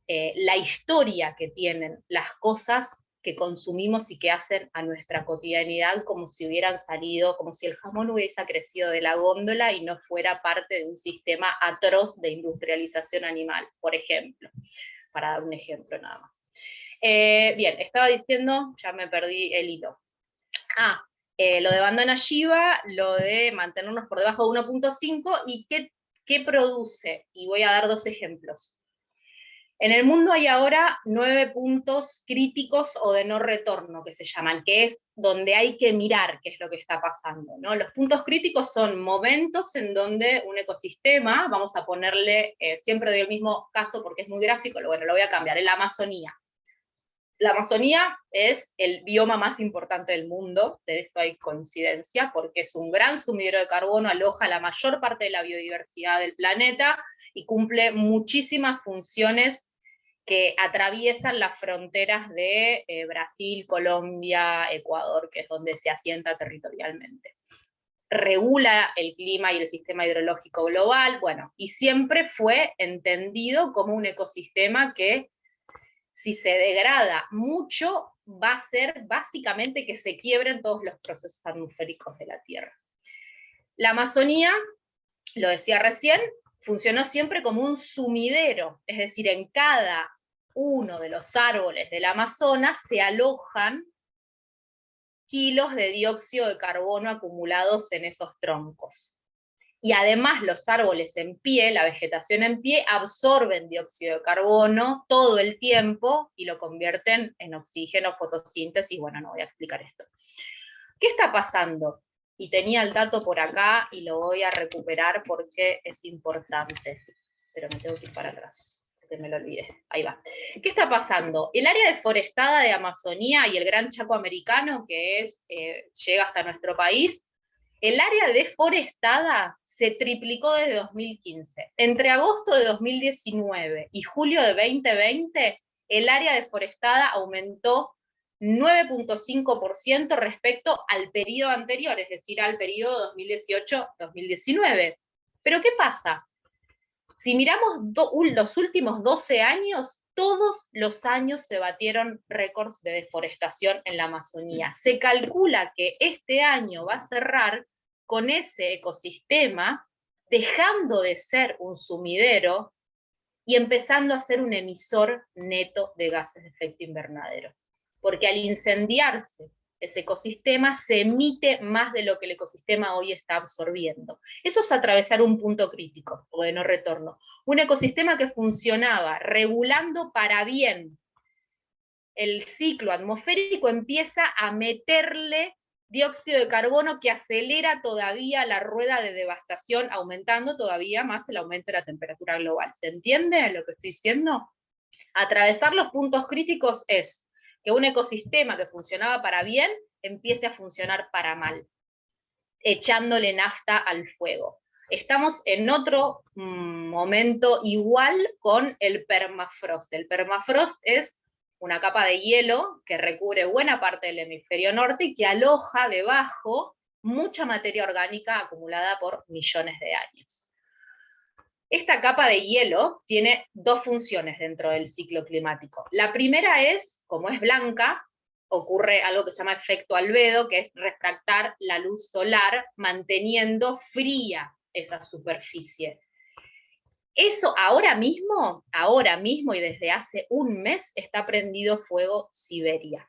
la historia que tienen las cosas que consumimos y que hacen a nuestra cotidianidad, como si hubieran salido, como si el jamón hubiese crecido de la góndola y no fuera parte de un sistema atroz de industrialización animal, por ejemplo, para dar un ejemplo nada más. Bien, estaba diciendo, ya me perdí el hilo. Lo de Vandana Shiva, lo de mantenernos por debajo de 1.5, y qué produce, y voy a dar 2 ejemplos. En el mundo hay ahora 9 puntos críticos o de no retorno, que se llaman, que es donde hay que mirar qué es lo que está pasando, ¿no? Los puntos críticos son momentos en donde un ecosistema, vamos a ponerle, siempre doy el mismo caso porque es muy gráfico, bueno, lo voy a cambiar, en la Amazonía. La Amazonía es el bioma más importante del mundo, de esto hay coincidencia, porque es un gran sumidero de carbono, aloja la mayor parte de la biodiversidad del planeta y cumple muchísimas funciones que atraviesan las fronteras de Brasil, Colombia, Ecuador, que es donde se asienta territorialmente. Regula el clima y el sistema hidrológico global, bueno, y siempre fue entendido como un ecosistema que, si se degrada mucho, va a ser básicamente que se quiebren todos los procesos atmosféricos de la Tierra. La Amazonía, lo decía recién, funcionó siempre como un sumidero, es decir, en cada uno de los árboles del Amazonas se alojan kilos de dióxido de carbono acumulados en esos troncos. Y además los árboles en pie, la vegetación en pie, absorben dióxido de carbono todo el tiempo y lo convierten en oxígeno, fotosíntesis, bueno, no voy a explicar esto. ¿Qué está pasando? Y tenía el dato por acá y lo voy a recuperar porque es importante, pero me tengo que ir para atrás, porque me lo olvidé. Ahí va. ¿Qué está pasando? El área deforestada de Amazonía y el Gran Chaco Americano, que es, llega hasta nuestro país, el área deforestada se triplicó desde 2015. Entre agosto de 2019 y julio de 2020, el área deforestada aumentó 9.5% respecto al periodo anterior, es decir, al periodo 2018-2019. Pero ¿qué pasa? Si miramos los últimos 12 años, todos los años se batieron récords de deforestación en la Amazonía. Se calcula que este año va a cerrar con ese ecosistema dejando de ser un sumidero y empezando a ser un emisor neto de gases de efecto invernadero. Porque al incendiarse ese ecosistema se emite más de lo que el ecosistema hoy está absorbiendo. Eso es atravesar un punto crítico o de no retorno. Un ecosistema que funcionaba regulando para bien el ciclo atmosférico empieza a meterle dióxido de carbono que acelera todavía la rueda de devastación, aumentando todavía más el aumento de la temperatura global. ¿Se entiende lo que estoy diciendo? Atravesar los puntos críticos es que un ecosistema que funcionaba para bien empiece a funcionar para mal, echándole nafta al fuego. Estamos en otro momento igual con el permafrost. El permafrost es una capa de hielo que recubre buena parte del hemisferio norte y que aloja debajo mucha materia orgánica acumulada por millones de años. Esta capa de hielo tiene dos funciones dentro del ciclo climático. La primera es, como es blanca, ocurre algo que se llama efecto albedo, que es refractar la luz solar manteniendo fría esa superficie. Eso ahora mismo y desde hace un mes está prendido fuego Siberia.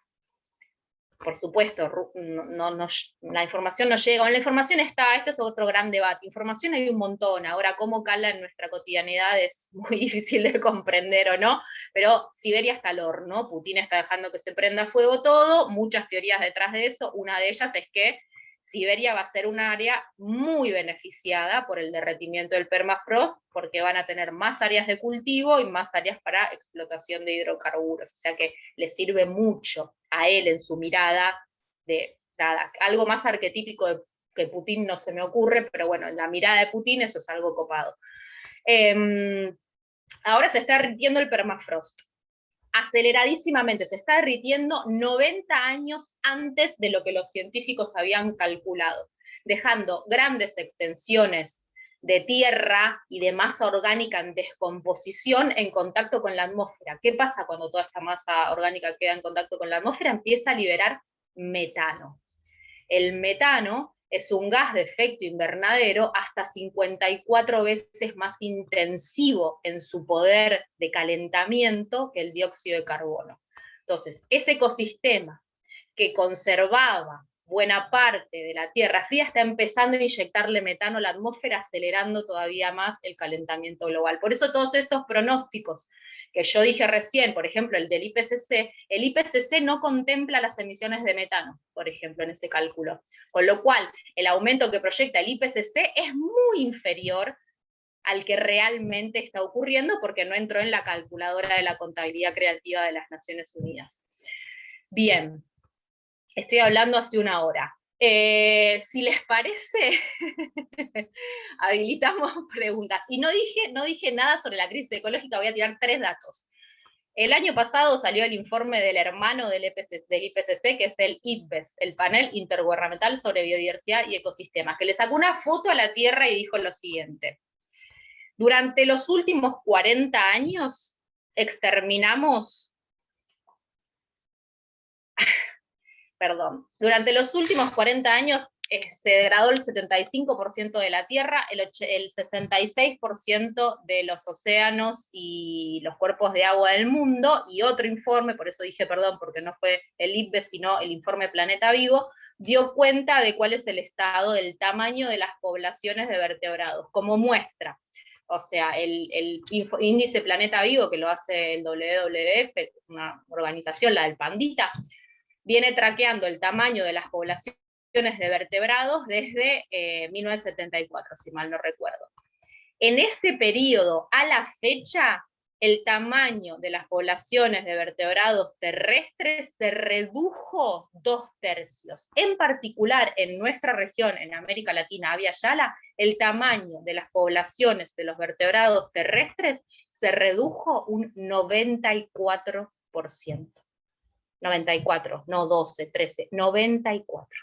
Por supuesto, la información no llega, la información está, este es otro gran debate, información hay un montón, ahora cómo cala en nuestra cotidianidad es muy difícil de comprender o no, pero Siberia está al horno, Putin está dejando que se prenda fuego todo, muchas teorías detrás de eso, una de ellas es que Siberia va a ser un área muy beneficiada por el derretimiento del permafrost, porque van a tener más áreas de cultivo y más áreas para explotación de hidrocarburos, o sea que le sirve mucho a él en su mirada de nada, algo más arquetípico que Putin no se me ocurre, pero bueno, en la mirada de Putin eso es algo copado. Ahora se está derritiendo el permafrost. Aceleradísimamente, se está derritiendo 90 años antes de lo que los científicos habían calculado, dejando grandes extensiones de tierra y de masa orgánica en descomposición en contacto con la atmósfera. ¿Qué pasa cuando toda esta masa orgánica queda en contacto con la atmósfera? Empieza a liberar metano. El metano es un gas de efecto invernadero hasta 54 veces más intensivo en su poder de calentamiento que el dióxido de carbono. Entonces, ese ecosistema que conservaba buena parte de la Tierra fría está empezando a inyectarle metano a la atmósfera, acelerando todavía más el calentamiento global. Por eso todos estos pronósticos que yo dije recién, por ejemplo, el IPCC no contempla las emisiones de metano, por ejemplo, en ese cálculo. Con lo cual, el aumento que proyecta el IPCC es muy inferior al que realmente está ocurriendo porque no entró en la calculadora de la contabilidad creativa de las Naciones Unidas. Bien, estoy hablando hace una hora. Si les parece, habilitamos preguntas. Y no dije nada sobre la crisis ecológica, voy a tirar 3 datos. El año pasado salió el informe del hermano del IPCC, que es el IPBES, el Panel Intergubernamental sobre Biodiversidad y Ecosistemas, que le sacó una foto a la Tierra y dijo lo siguiente: durante los últimos 40 años exterminamos, durante los últimos 40 años se degradó el 75% de la Tierra, el 66% de los océanos y los cuerpos de agua del mundo, y otro informe, por eso dije perdón, porque no fue el IPBES, sino el informe Planeta Vivo, dio cuenta de cuál es el estado del tamaño de las poblaciones de vertebrados, como muestra. O sea, el índice Planeta Vivo, que lo hace el WWF, una organización, la del Pandita, viene traqueando el tamaño de las poblaciones de vertebrados desde 1974, si mal no recuerdo. En ese periodo, a la fecha, el tamaño de las poblaciones de vertebrados terrestres se redujo 2/3. En particular, en nuestra región, en América Latina, Abya Yala, el tamaño de las poblaciones de los vertebrados terrestres se redujo un 94%. 94, no 12, 13, 94.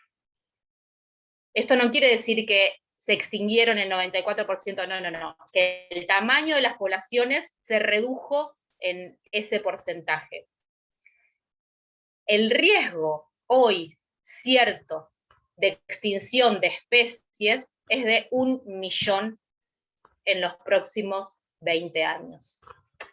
Esto no quiere decir que se extinguieron el 94%, no, que el tamaño de las poblaciones se redujo en ese porcentaje. El riesgo hoy cierto de extinción de especies es de 1 millón en los próximos 20 años.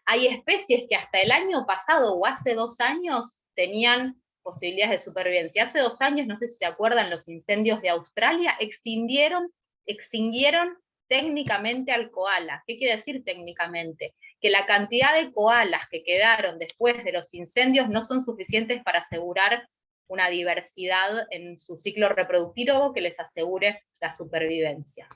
Hay especies que hasta el año pasado o hace 2 años tenían posibilidades de supervivencia. Hace 2 años, no sé si se acuerdan, los incendios de Australia extinguieron técnicamente al koala. ¿Qué quiere decir técnicamente? Que la cantidad de koalas que quedaron después de los incendios no son suficientes para asegurar una diversidad en su ciclo reproductivo que les asegure la supervivencia.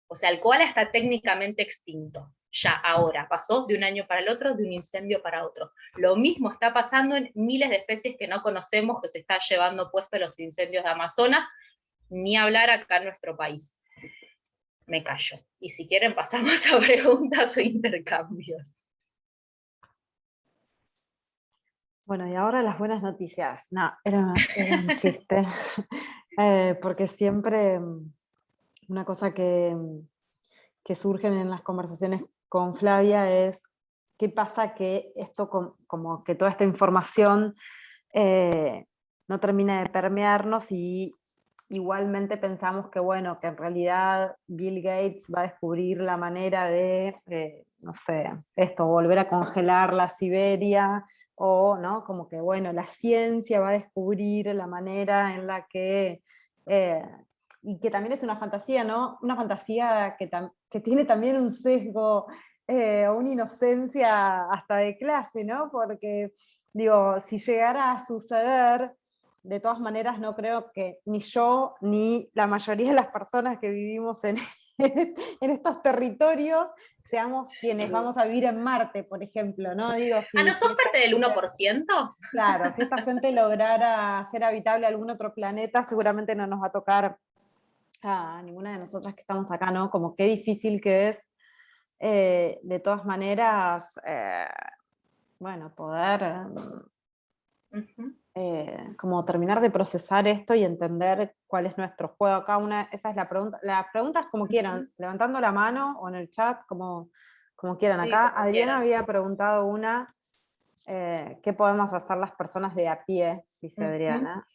O sea, el koala está técnicamente extinto. Ya, ahora, pasó de un año para el otro, de un incendio para otro. Lo mismo está pasando en miles de especies que no conocemos, que se están llevando puestos los incendios de Amazonas, ni hablar acá en nuestro país. Me callo. Y si quieren pasamos a preguntas o intercambios. Bueno, y ahora las buenas noticias. No, era un chiste. Porque siempre una cosa que surgen en las conversaciones con Flavia es qué pasa que esto, como que toda esta información no termina de permearnos, y igualmente pensamos que, bueno, que en realidad Bill Gates va a descubrir la manera de, no sé, volver a congelar la Siberia, o, ¿no? Como que, bueno, la ciencia va a descubrir la manera en la que... y que también es una fantasía, ¿no? Una fantasía que tiene también un sesgo o una inocencia hasta de clase, ¿no? Porque, digo, si llegara a suceder, de todas maneras no creo que ni yo ni la mayoría de las personas que vivimos en estos territorios seamos quienes vamos a vivir en Marte, por ejemplo, ¿no? Digo, ¿No sos parte del 1%? Claro, si esta fuente lograra hacer habitable algún otro planeta, seguramente no nos va a tocar a ninguna de nosotras que estamos acá, ¿no? Como qué difícil que es, de todas maneras, bueno, poder como terminar de procesar esto y entender cuál es nuestro juego acá. Esa es la pregunta. Las preguntas como quieran, levantando la mano o en el chat, como quieran. Sí, acá como Adriana quieran. había preguntado una, ¿qué podemos hacer las personas de a pie? Dice Adriana.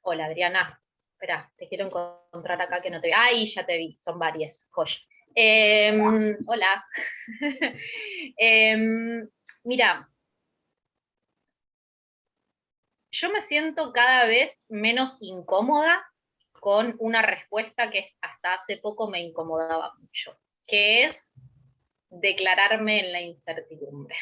Hola, Adriana. Espera, te quiero encontrar acá que no te vi. ¡Ay, ya te vi! Son varias. Joya. Hola. Mira, yo me siento cada vez menos incómoda con una respuesta que hasta hace poco me incomodaba mucho, que es declararme en la incertidumbre.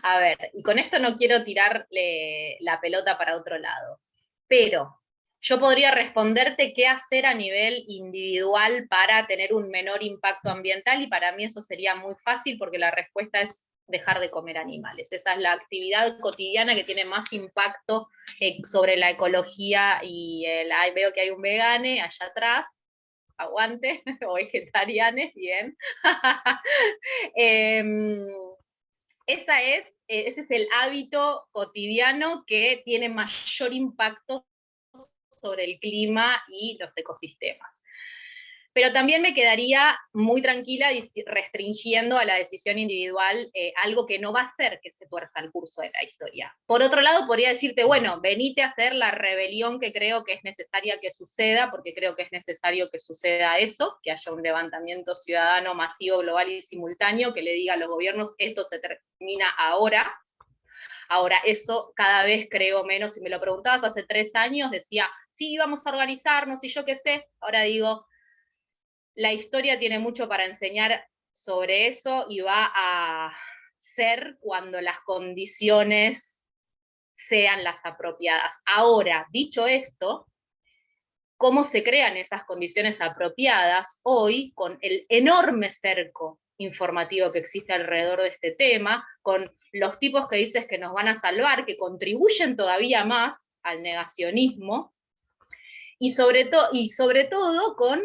A ver, y con esto no quiero tirarle la pelota para otro lado, pero yo podría responderte qué hacer a nivel individual para tener un menor impacto ambiental, y para mí eso sería muy fácil porque la respuesta es dejar de comer animales. Esa es la actividad cotidiana que tiene más impacto sobre la ecología, y veo que hay un vegane allá atrás, aguante, o vegetarianes, bien. Ese es el hábito cotidiano que tiene mayor impacto sobre el clima y los ecosistemas. Pero también me quedaría muy tranquila restringiendo a la decisión individual algo que no va a hacer que se tuerza el curso de la historia. Por otro lado, podría decirte, bueno, venite a hacer la rebelión que creo que es necesaria que suceda, porque creo que es necesario que suceda eso, que haya un levantamiento ciudadano masivo, global y simultáneo, que le diga a los gobiernos, esto se termina ahora. Ahora, eso cada vez creo menos. Si me lo preguntabas hace 3 años, decía, sí, vamos a organizarnos y yo qué sé. Ahora digo, la historia tiene mucho para enseñar sobre eso y va a ser cuando las condiciones sean las apropiadas. Ahora, dicho esto, ¿cómo se crean esas condiciones apropiadas hoy con el enorme cerco informativo que existe alrededor de este tema, con los tipos que dices que nos van a salvar, que contribuyen todavía más al negacionismo, y sobre todo con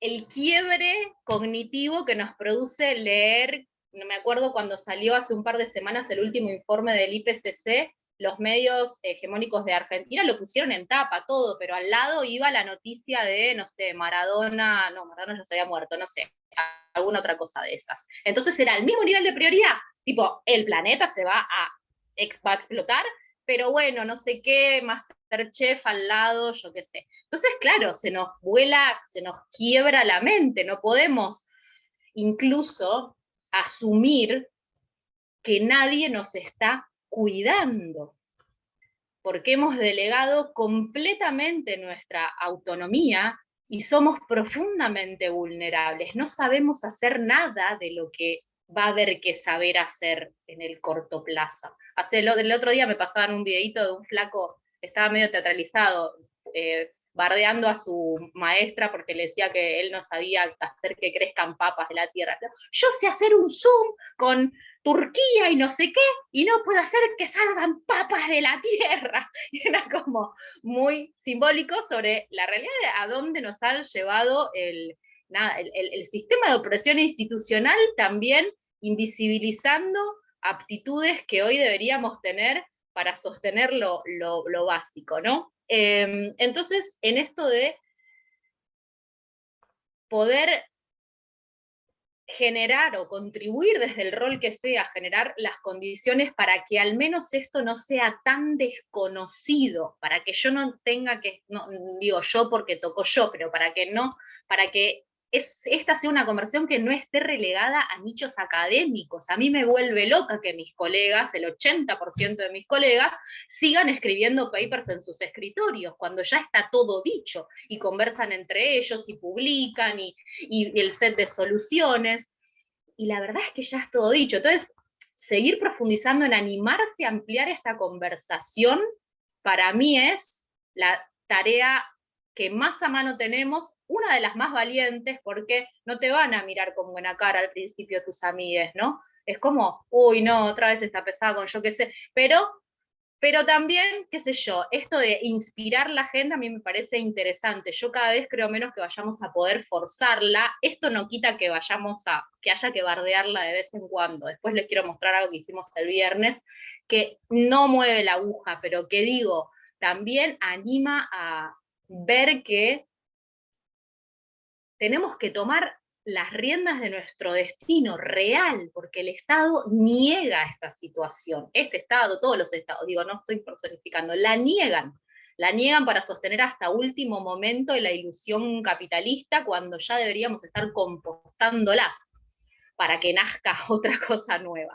el quiebre cognitivo que nos produce leer? No me acuerdo cuando salió hace un par de semanas el último informe del IPCC, los medios hegemónicos de Argentina lo pusieron en tapa, todo, pero al lado iba la noticia de, no sé, Maradona ya se había muerto, no sé, alguna otra cosa de esas. Entonces era el mismo nivel de prioridad, tipo, el planeta se va a explotar, pero bueno, no sé qué, Masterchef al lado, yo qué sé. Entonces, claro, se nos vuela, se nos quiebra la mente, no podemos incluso asumir que nadie nos está cuidando, porque hemos delegado completamente nuestra autonomía y somos profundamente vulnerables. No sabemos hacer nada de lo que va a haber que saber hacer en el corto plazo. El otro día me pasaban un videito de un flaco, estaba medio teatralizado, bardeando a su maestra porque le decía que él no sabía hacer que crezcan papas de la tierra. Yo sé hacer un Zoom con Turquía y no sé qué, y no puedo hacer que salgan papas de la tierra. Y era como muy simbólico sobre la realidad de a dónde nos han llevado el sistema de opresión institucional, también invisibilizando aptitudes que hoy deberíamos tener para sostener lo básico, ¿no? Entonces, en esto de poder generar o contribuir desde el rol que sea, generar las condiciones para que al menos esto no sea tan desconocido, para que yo no tenga que, no digo yo porque tocó yo, pero para que esta sea una conversión que no esté relegada a nichos académicos. A mí me vuelve loca que mis colegas, el 80% de mis colegas, sigan escribiendo papers en sus escritorios, cuando ya está todo dicho, y conversan entre ellos, y publican, y el set de soluciones, y la verdad es que ya es todo dicho. Entonces, seguir profundizando en animarse a ampliar esta conversación, para mí es la tarea que más a mano tenemos, una de las más valientes, porque no te van a mirar con buena cara al principio tus amigues, ¿no? Es como, uy, no, otra vez está pesada con yo qué sé, pero también, qué sé yo, esto de inspirar la gente a mí me parece interesante. Yo cada vez creo menos que vayamos a poder forzarla. Esto no quita que que haya que bardearla de vez en cuando. Después les quiero mostrar algo que hicimos el viernes, que no mueve la aguja, pero que digo, también anima a ver que tenemos que tomar las riendas de nuestro destino real, porque el Estado niega esta situación. Este Estado, todos los Estados, digo, no estoy personificando, la niegan para sostener hasta último momento la ilusión capitalista cuando ya deberíamos estar compostándola. para que nazca otra cosa nueva.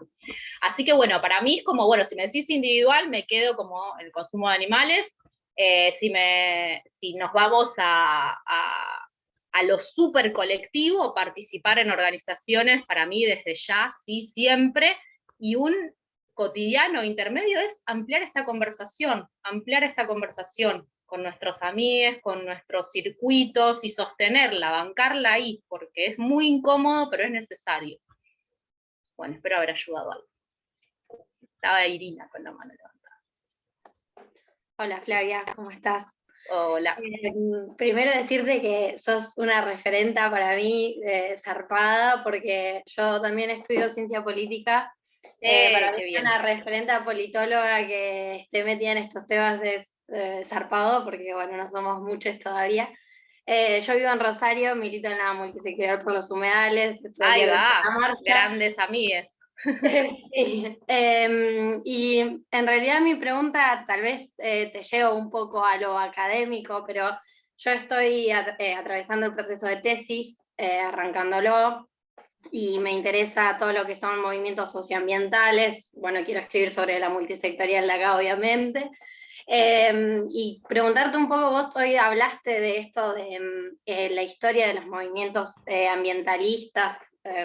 Así que bueno, para mí es como, bueno, si me decís individual, me quedo como el consumo de animales. Si nos vamos a lo súper colectivo, participar en organizaciones, para mí desde ya, sí, siempre, y un cotidiano intermedio es ampliar esta conversación con nuestros amigos, con nuestros circuitos, y sostenerla, bancarla ahí, porque es muy incómodo, pero es necesario. Bueno, espero haber ayudado algo. Estaba Irina con la mano levantada. Hola Flavia, ¿cómo estás? Hola. Primero decirte que sos una referenta para mí zarpada, porque yo también estudio ciencia política. Para mí es una referenta politóloga que esté metida en estos temas de zarpado, porque bueno, no somos muchos todavía. Yo vivo en Rosario, milito en la multisectorial por los humedales. Ahí va, grandes amigues. Sí, y en realidad mi pregunta tal vez te llevo un poco a lo académico, pero yo estoy atravesando el proceso de tesis, arrancándolo, y me interesa todo lo que son movimientos socioambientales. Bueno, quiero escribir sobre la multisectorial de acá, obviamente. Y preguntarte un poco, vos hoy hablaste de esto, de la historia de los movimientos ambientalistas,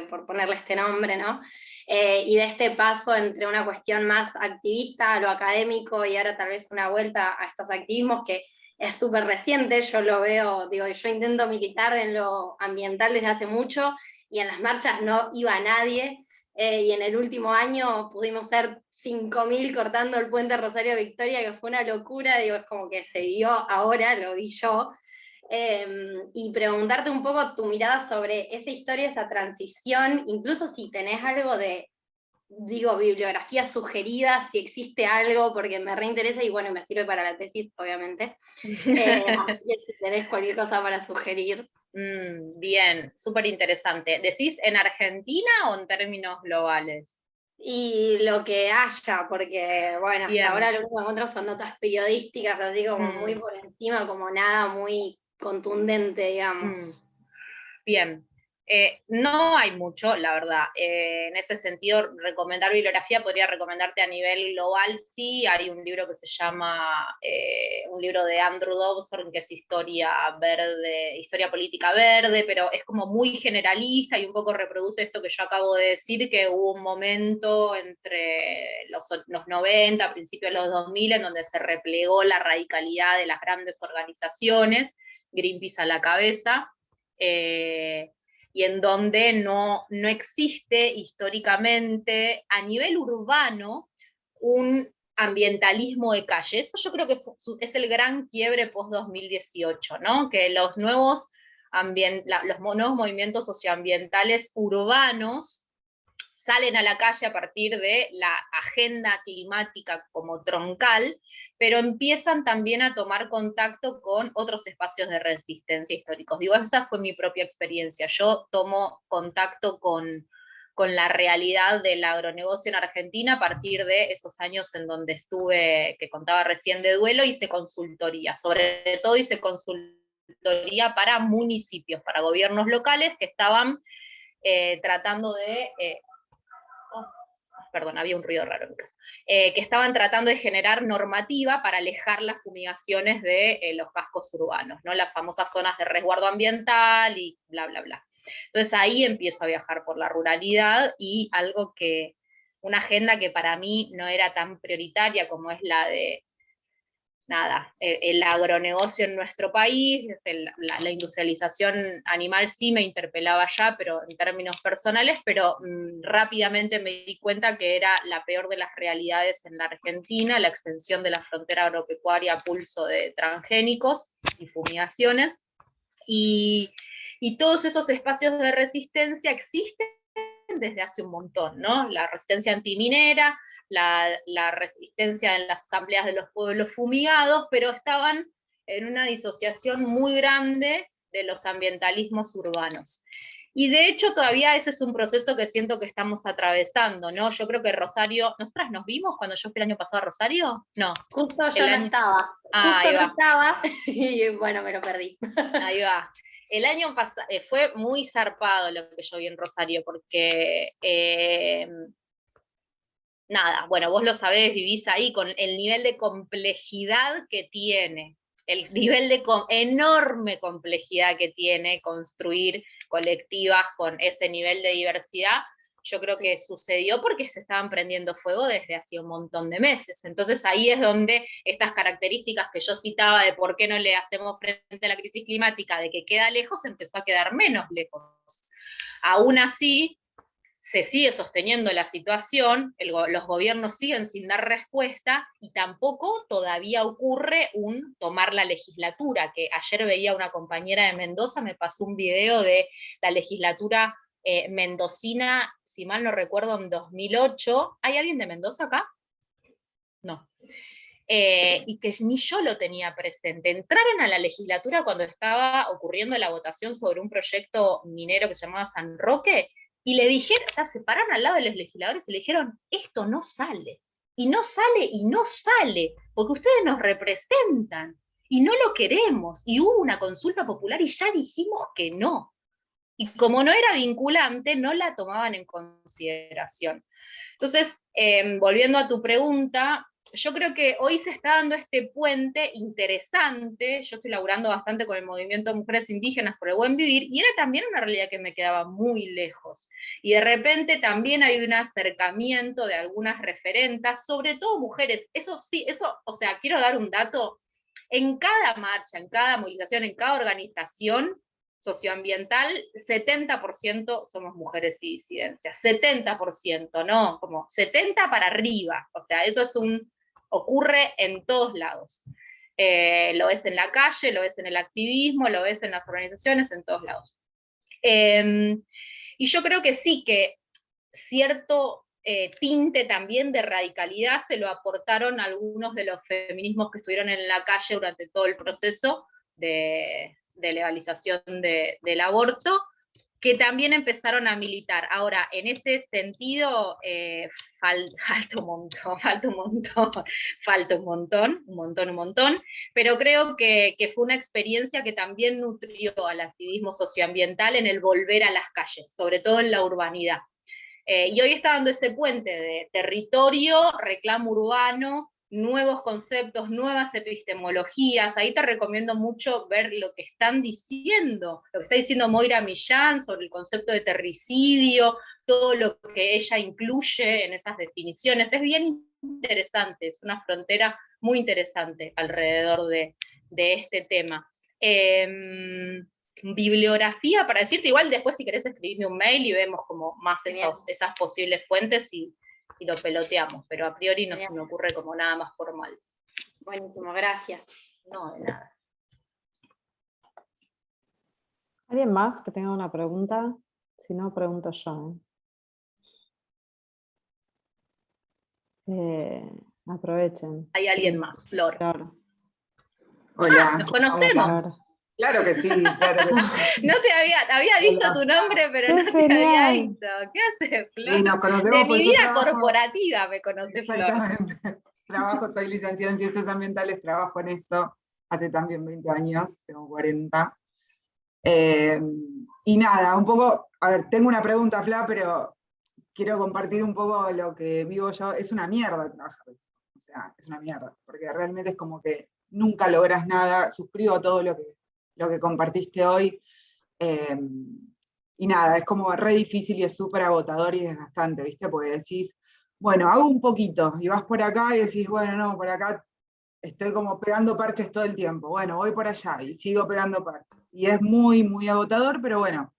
por ponerle este nombre, ¿no? Y de este paso entre una cuestión más activista a lo académico, y ahora tal vez una vuelta a estos activismos que es súper reciente. Yo lo veo, digo, yo intento militar en lo ambiental desde hace mucho, y en las marchas no iba nadie, y en el último año pudimos ser 5.000 cortando el puente Rosario Victoria, que fue una locura. Digo, es como que se vio ahora, lo vi yo. Y preguntarte un poco tu mirada sobre esa historia, esa transición, incluso si tenés algo de, digo, bibliografía sugerida, si existe algo, porque me reinteresa y bueno, me sirve para la tesis, obviamente. Así que si tenés cualquier cosa para sugerir. Bien, súper interesante. ¿Decís en Argentina o en términos globales? Y lo que haya, porque bueno, hasta ahora lo único que encuentro son notas periodísticas, así como muy por encima, como nada muy contundente, digamos. Bien. No hay mucho, la verdad. En ese sentido, recomendar bibliografía, podría recomendarte a nivel global, sí. Hay un libro que se llama, un libro de Andrew Dobson, que es Historia Verde, Historia Política Verde, pero es como muy generalista y un poco reproduce esto que yo acabo de decir, que hubo un momento entre los 90, principios de los 2000, en donde se replegó la radicalidad de las grandes organizaciones, Greenpeace a la cabeza, y en donde no existe históricamente a nivel urbano un ambientalismo de calle. Eso yo creo que es el gran quiebre post-2018, ¿no? Que los nuevos movimientos socioambientales urbanos salen a la calle a partir de la agenda climática como troncal, pero empiezan también a tomar contacto con otros espacios de resistencia históricos. Digo, esa fue mi propia experiencia. Yo tomo contacto con la realidad del agronegocio en Argentina a partir de esos años en donde estuve, que contaba recién, de duelo. Hice consultoría, sobre todo hice consultoría para municipios, para gobiernos locales que estaban tratando de perdón, había un ruido raro en mi casa, que estaban tratando de generar normativa para alejar las fumigaciones de los cascos urbanos, ¿no? Las famosas zonas de resguardo ambiental y bla, bla, bla. Entonces ahí empiezo a viajar por la ruralidad, y una agenda que para mí no era tan prioritaria como es la de el agronegocio en nuestro país. La industrialización animal sí me interpelaba ya, pero en términos personales, pero rápidamente me di cuenta que era la peor de las realidades en la Argentina, la extensión de la frontera agropecuaria a pulso de transgénicos y fumigaciones, y todos esos espacios de resistencia existen desde hace un montón, ¿no? La resistencia antiminera, la resistencia en las asambleas de los pueblos fumigados, pero estaban en una disociación muy grande de los ambientalismos urbanos. Y de hecho todavía ese es un proceso que siento que estamos atravesando, ¿no? Yo creo que Rosario, ¿nosotras nos vimos cuando yo fui el año pasado a Rosario? No. Justo yo no estaba. Justo no estaba y bueno, me lo perdí. Ahí va. El año pasado fue muy zarpado lo que yo vi en Rosario, porque nada, bueno, vos lo sabés, vivís ahí con el nivel de complejidad que tiene, el nivel de enorme complejidad que tiene construir colectivas con ese nivel de diversidad. Yo creo que sucedió porque se estaban prendiendo fuego desde hace un montón de meses. Entonces ahí es donde estas características que yo citaba de por qué no le hacemos frente a la crisis climática, de que queda lejos, empezó a quedar menos lejos. Aún así, se sigue sosteniendo la situación, los gobiernos siguen sin dar respuesta y tampoco todavía ocurre un tomar la legislatura, que ayer veía una compañera de Mendoza, me pasó un video de la legislatura mendocina, si mal no recuerdo, en 2008. ¿Hay alguien de Mendoza acá? No. Y que ni yo lo tenía presente. Entraron a la legislatura cuando estaba ocurriendo la votación sobre un proyecto minero que se llamaba San Roque, y le dijeron, o sea, se pararon al lado de los legisladores y le dijeron, esto no sale, y no sale, y no sale, porque ustedes nos representan, y no lo queremos, y hubo una consulta popular y ya dijimos que no. Y como no era vinculante, no la tomaban en consideración. Entonces, volviendo a tu pregunta, yo creo que hoy se está dando este puente interesante. Yo estoy laburando bastante con el movimiento de mujeres indígenas por el buen vivir, y era también una realidad que me quedaba muy lejos. Y de repente también hay un acercamiento de algunas referentas, sobre todo mujeres. Eso sí, o sea, quiero dar un dato. En cada marcha, en cada movilización, en cada organización socioambiental, 70% somos mujeres y disidencias, 70%, ¿no? Como 70 para arriba, o sea, eso ocurre en todos lados. Lo ves en la calle, lo ves en el activismo, lo ves en las organizaciones, en todos lados. Y yo creo que sí, que cierto tinte también de radicalidad se lo aportaron algunos de los feminismos que estuvieron en la calle durante todo el proceso de legalización del aborto, que también empezaron a militar. Ahora, en ese sentido, falta un montón, pero creo que fue una experiencia que también nutrió al activismo socioambiental en el volver a las calles, sobre todo en la urbanidad. Y hoy está dando ese puente de territorio, reclamo urbano, nuevos conceptos, nuevas epistemologías. Ahí te recomiendo mucho ver lo que están diciendo, lo que está diciendo Moira Millán sobre el concepto de terricidio, todo lo que ella incluye en esas definiciones. Es bien interesante, es una frontera muy interesante alrededor de este tema. Bibliografía para decirte, igual después si querés escribirme un mail y vemos como más esas posibles fuentes y lo peloteamos, pero a priori no se me ocurre como nada más formal. Buenísimo, gracias. No, de nada. ¿Alguien más que tenga una pregunta? Si no, pregunto yo. Aprovechen. Hay alguien más, Flor. Flor. Hola. ¿Nos conocemos? Claro que sí, claro que sí. No te había visto tu nombre, pero no te había visto. ¿Qué haces, Flor? Y nos conocemos de mi vida trabajo, corporativa me conoce Flor. Exactamente. Soy licenciada en Ciencias Ambientales, trabajo en esto hace también 20 años, tengo 40. Y nada, un poco, a ver, tengo una pregunta, Fla, pero quiero compartir un poco lo que vivo yo. Es una mierda trabajar, o sea, es una mierda, porque realmente es como que nunca logras nada. Suscribo todo lo que compartiste hoy, y nada, es como re difícil y es súper agotador y desgastante, ¿viste? Porque decís, bueno, hago un poquito, y vas por acá y decís, bueno, no, por acá estoy como pegando parches todo el tiempo, bueno, voy por allá y sigo pegando parches, y es muy, muy agotador, pero bueno,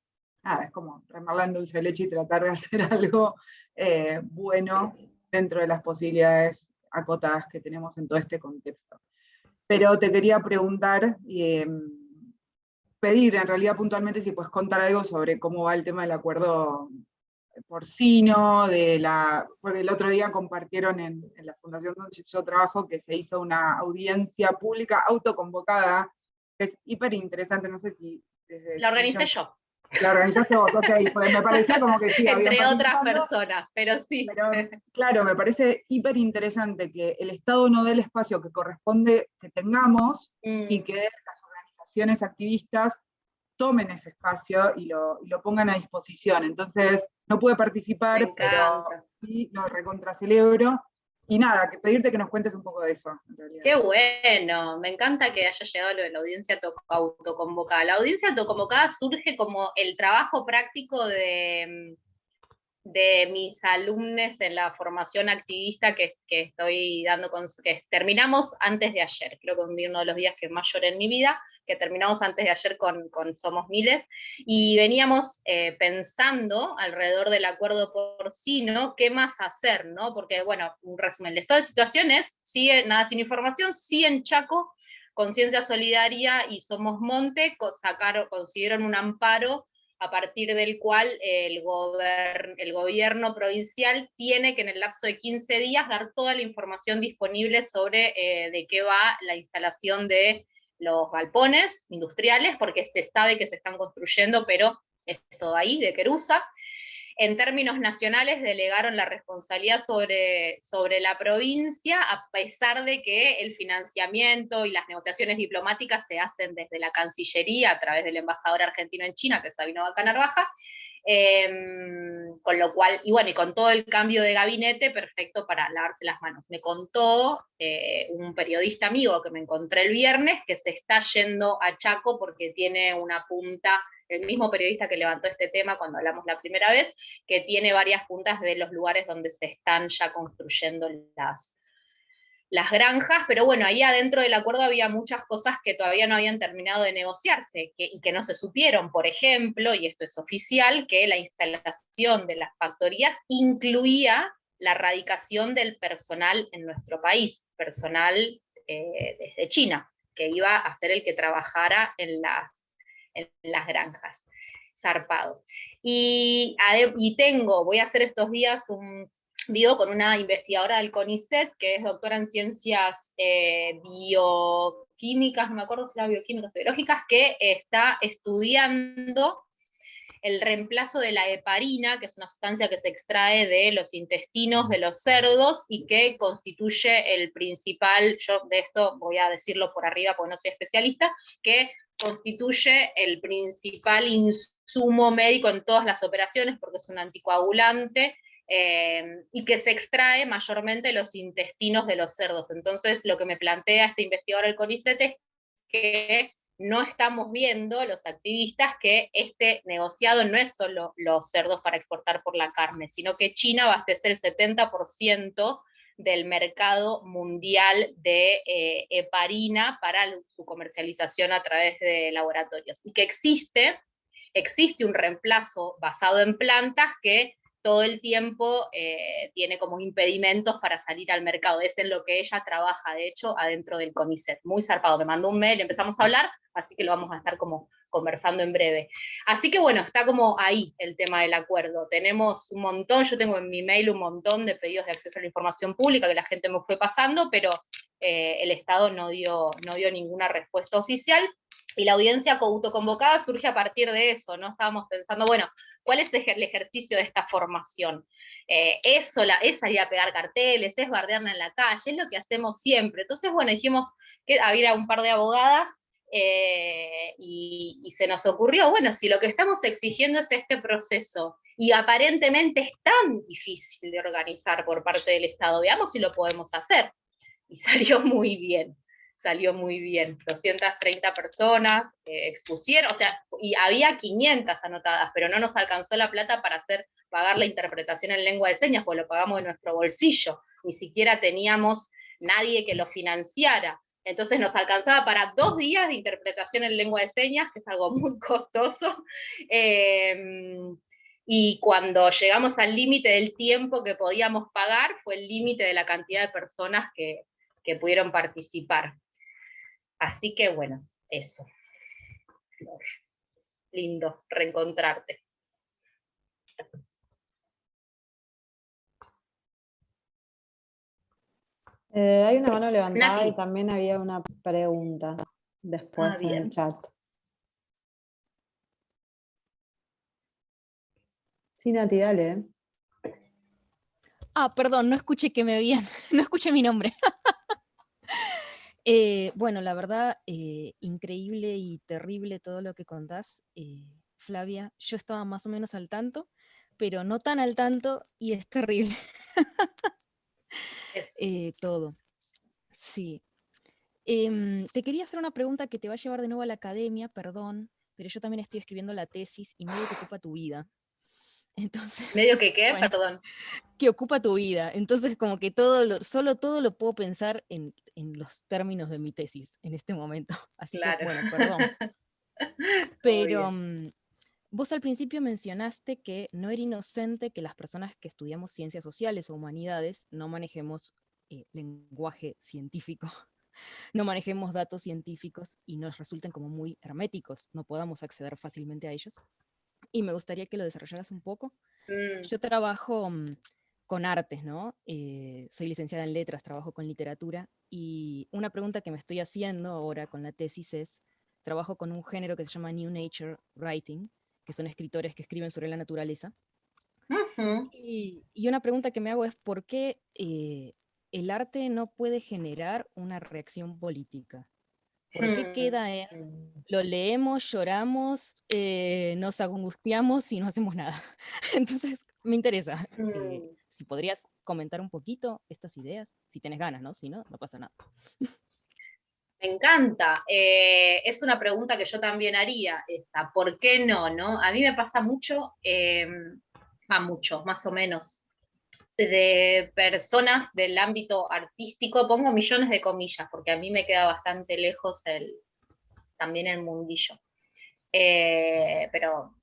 nada, es como remarla en dulce de leche y tratar de hacer algo bueno dentro de las posibilidades acotadas que tenemos en todo este contexto. Pero te quería preguntar, pedir en realidad puntualmente si puedes contar algo sobre cómo va el tema del acuerdo porcino, porque el otro día compartieron en la fundación donde yo trabajo que se hizo una audiencia pública autoconvocada, que es hiper interesante, no sé si... La organicé yo. La organizaste vos, ok, pues me parecía como que sí. Entre otras personas, pero sí. Pero claro, me parece hiper interesante que el Estado no dé el espacio que corresponde que tengamos y que las organizaciones activistas tomen ese espacio y lo pongan a disposición. Entonces, no pude participar, pero sí lo recontracelebro. Y nada, pedirte que nos cuentes un poco de eso, en realidad. Qué bueno, me encanta que haya llegado lo de la audiencia autoconvocada. La audiencia autoconvocada surge como el trabajo práctico de mis alumnos en la formación activista que estoy dando, que terminamos antes de ayer, creo que uno de los días que más lloré en mi vida, que terminamos antes de ayer con Somos Miles, y veníamos pensando alrededor del acuerdo porcino, qué más hacer, ¿no? Porque, bueno, un resumen, el estado de situación es, sigue Nada Sin Información, sí en Chaco, Conciencia Solidaria y Somos Monte consiguieron un amparo a partir del cual el gobierno provincial tiene que en el lapso de 15 días dar toda la información disponible sobre de qué va la instalación de los galpones industriales, porque se sabe que se están construyendo, pero es todo ahí, de Querusa. En términos nacionales delegaron la responsabilidad sobre la provincia, a pesar de que el financiamiento y las negociaciones diplomáticas se hacen desde la Cancillería a través del embajador argentino en China, que es Sabino Baca-Narvaja, con lo cual, y bueno, y con todo el cambio de gabinete, perfecto para lavarse las manos. Me contó un periodista amigo que me encontré el viernes que se está yendo a Chaco porque tiene una punta, el mismo periodista que levantó este tema cuando hablamos la primera vez, que tiene varias puntas de los lugares donde se están ya construyendo las granjas, pero bueno, ahí adentro del acuerdo había muchas cosas que todavía no habían terminado de negociarse y que no se supieron. Por ejemplo, y esto es oficial, que la instalación de las factorías incluía la radicación del personal en nuestro país, personal desde China, que iba a ser el que trabajara en las granjas. Zarpado. Y voy a hacer estos días un vivo con una investigadora del CONICET, que es doctora en ciencias bioquímicas, no me acuerdo si era bioquímicas o biológicas, que está estudiando el reemplazo de la heparina, que es una sustancia que se extrae de los intestinos de los cerdos y que constituye el principal, yo de esto voy a decirlo por arriba porque no soy especialista, que constituye el principal insumo médico en todas las operaciones porque es un anticoagulante, y que se extrae mayormente de los intestinos de los cerdos. Entonces, lo que me plantea este investigador del CONICET es que no estamos viendo, los activistas, que este negociado no es solo los cerdos para exportar por la carne, sino que China abastece el 70% del mercado mundial de heparina para su comercialización a través de laboratorios. Y que existe un reemplazo basado en plantas que todo el tiempo tiene como impedimentos para salir al mercado. Es en lo que ella trabaja, de hecho, adentro del CONICET. Muy zarpado, me mandó un mail, empezamos a hablar, así que lo vamos a estar como conversando en breve. Así que bueno, está como ahí el tema del acuerdo. Tenemos un montón, yo tengo en mi mail un montón de pedidos de acceso a la información pública que la gente me fue pasando, pero el Estado no dio ninguna respuesta oficial. Y la audiencia autoconvocada surge a partir de eso, ¿no? Estábamos pensando, bueno, ¿cuál es el ejercicio de esta formación? Es salir a pegar carteles, es bardearla en la calle, es lo que hacemos siempre. Entonces, bueno, dijimos que había un par de abogadas y se nos ocurrió, bueno, si lo que estamos exigiendo es este proceso y aparentemente es tan difícil de organizar por parte del Estado, veamos si lo podemos hacer. Y salió muy bien. 230 personas expusieron, o sea, y había 500 anotadas, pero no nos alcanzó la plata para pagar la interpretación en lengua de señas, pues lo pagamos de nuestro bolsillo, ni siquiera teníamos nadie que lo financiara. Entonces nos alcanzaba para 2 días de interpretación en lengua de señas, que es algo muy costoso, y cuando llegamos al límite del tiempo que podíamos pagar, fue el límite de la cantidad de personas que pudieron participar. Así que bueno, eso. Flor. Lindo reencontrarte. Hay una mano levantada Nati. y también había una pregunta después en el chat. Sí, Nati, dale. Perdón, no escuché que me habían, no escuché mi nombre. Bueno, la verdad, increíble y terrible todo lo que contás, Flavia. Yo estaba más o menos al tanto, pero no tan al tanto, y es terrible todo. Sí. Te quería hacer una pregunta que te va a llevar de nuevo a la academia, perdón, pero yo también estoy escribiendo la tesis y medio que ocupa tu vida. Entonces, ¿Medio que qué? bueno, Perdón. que ocupa tu vida. Entonces, como que solo todo lo puedo pensar en los términos de mi tesis en este momento. Así que, Claro. bueno, perdón. Pero vos al principio mencionaste que no era inocente que las personas que estudiamos ciencias sociales o humanidades no manejemos lenguaje científico, no manejemos datos científicos y nos resulten como muy herméticos, no podamos acceder fácilmente a ellos. Y me gustaría que lo desarrollaras un poco. Yo trabajo con artes, ¿no? Soy licenciada en letras, trabajo con literatura, y una pregunta que me estoy haciendo ahora con la tesis es, trabajo con un género que se llama New Nature Writing, que son escritores que escriben sobre la naturaleza. Y una pregunta que me hago es, ¿por qué el arte no puede generar una reacción política? ¿Por qué queda en lo leemos, lloramos, nos angustiamos y no hacemos nada? Entonces, me interesa. Si podrías comentar un poquito estas ideas, si tenés ganas, ¿no? Si no, no pasa nada. Me encanta. Es una pregunta que yo también haría, esa. ¿Por qué no? ¿No? A mí me pasa mucho, mucho, más o menos, de personas del ámbito artístico, pongo millones de comillas, porque a mí me queda bastante lejos también el mundillo. Pero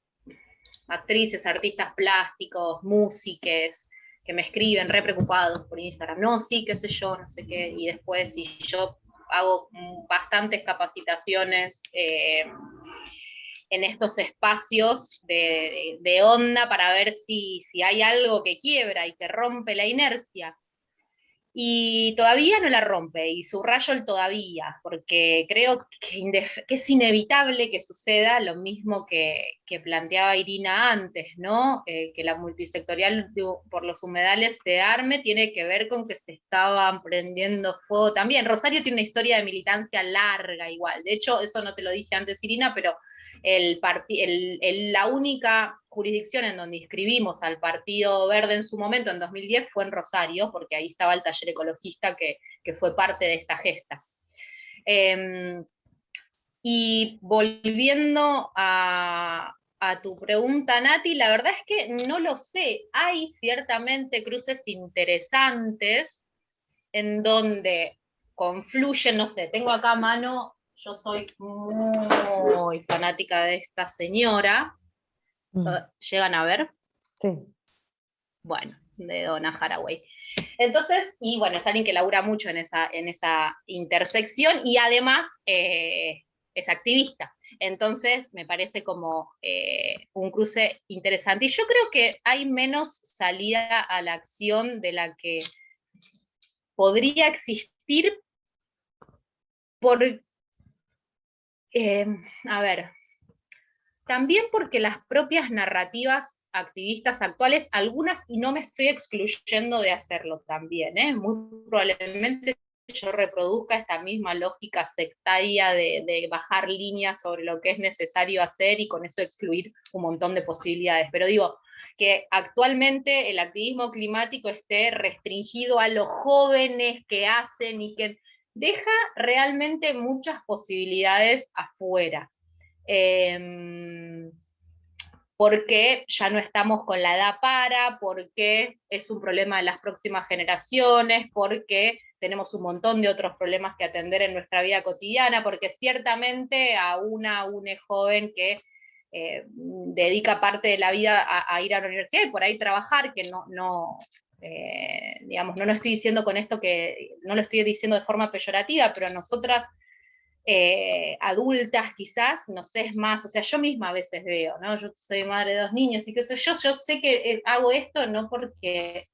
actrices, artistas plásticos, músiques, que me escriben re preocupados por Instagram, no, sí, qué sé yo, no sé qué, y después si yo hago bastantes capacitaciones en estos espacios de onda para ver si hay algo que quiebra y que rompe la inercia. Y todavía no la rompe, y subrayo el todavía, porque creo que es inevitable que suceda lo mismo que planteaba Irina antes, ¿no? Que la multisectorial por los humedales se arme, tiene que ver con que se estaban prendiendo fuego también. Rosario tiene una historia de militancia larga igual, de hecho, eso no te lo dije antes, Irina, pero la única jurisdicción en donde inscribimos al Partido Verde en su momento, en 2010, fue en Rosario, porque ahí estaba el taller ecologista que fue parte de esta gesta. Y volviendo a tu pregunta, Nati, la verdad es que no lo sé. Hay ciertamente cruces interesantes en donde confluyen, no sé, tengo acá a mano, yo soy muy fanática de esta señora. ¿Llegan a ver? Sí. Bueno, de Donna Haraway. Entonces, y bueno, es alguien que labura mucho en esa intersección y además es activista. Entonces, me parece como un cruce interesante. Y yo creo que hay menos salida a la acción de la que podría existir por, a ver, también porque las propias narrativas activistas actuales, algunas, y no me estoy excluyendo de hacerlo también, muy probablemente yo reproduzca esta misma lógica sectaria de bajar líneas sobre lo que es necesario hacer y con eso excluir un montón de posibilidades. Pero digo, que actualmente el activismo climático esté restringido a los jóvenes que hacen y que deja realmente muchas posibilidades afuera. Porque ya no estamos con la edad porque es un problema de las próximas generaciones, porque tenemos un montón de otros problemas que atender en nuestra vida cotidiana, porque ciertamente a una joven que dedica parte de la vida a ir a la universidad y por ahí trabajar, que digamos, no lo estoy diciendo con esto no lo estoy diciendo de forma peyorativa, pero nosotras adultas quizás, no sé, es más, o sea, yo misma a veces veo, ¿no? Yo soy madre de 2 niños y qué sé yo sé que hago esto no porque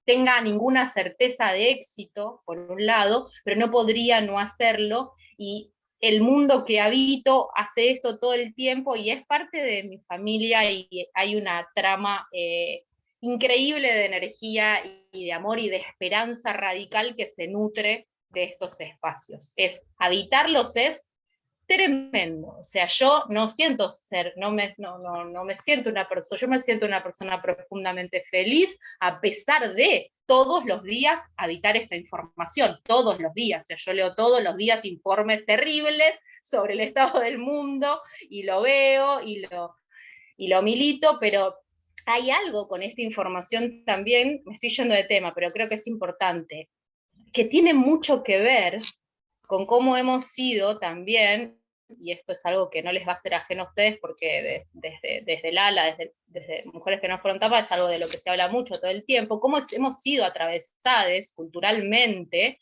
tenga ninguna certeza de éxito, por un lado, pero no podría no hacerlo, y el mundo que habito hace esto todo el tiempo y es parte de mi familia y hay una trama increíble de energía y de amor y de esperanza radical que se nutre de estos espacios. Habitarlos es tremendo. O sea, yo no siento no me siento una persona, yo me siento una persona profundamente feliz a pesar de todos los días habitar esta información, todos los días. O sea, yo leo todos los días informes terribles sobre el estado del mundo y lo veo y lo milito, pero hay algo con esta información también, me estoy yendo de tema, pero creo que es importante, que tiene mucho que ver con cómo hemos sido también, y esto es algo que no les va a ser ajeno a ustedes, porque desde el ala, desde Mujeres que no fueron tapas, es algo de lo que se habla mucho todo el tiempo, cómo hemos sido atravesadas culturalmente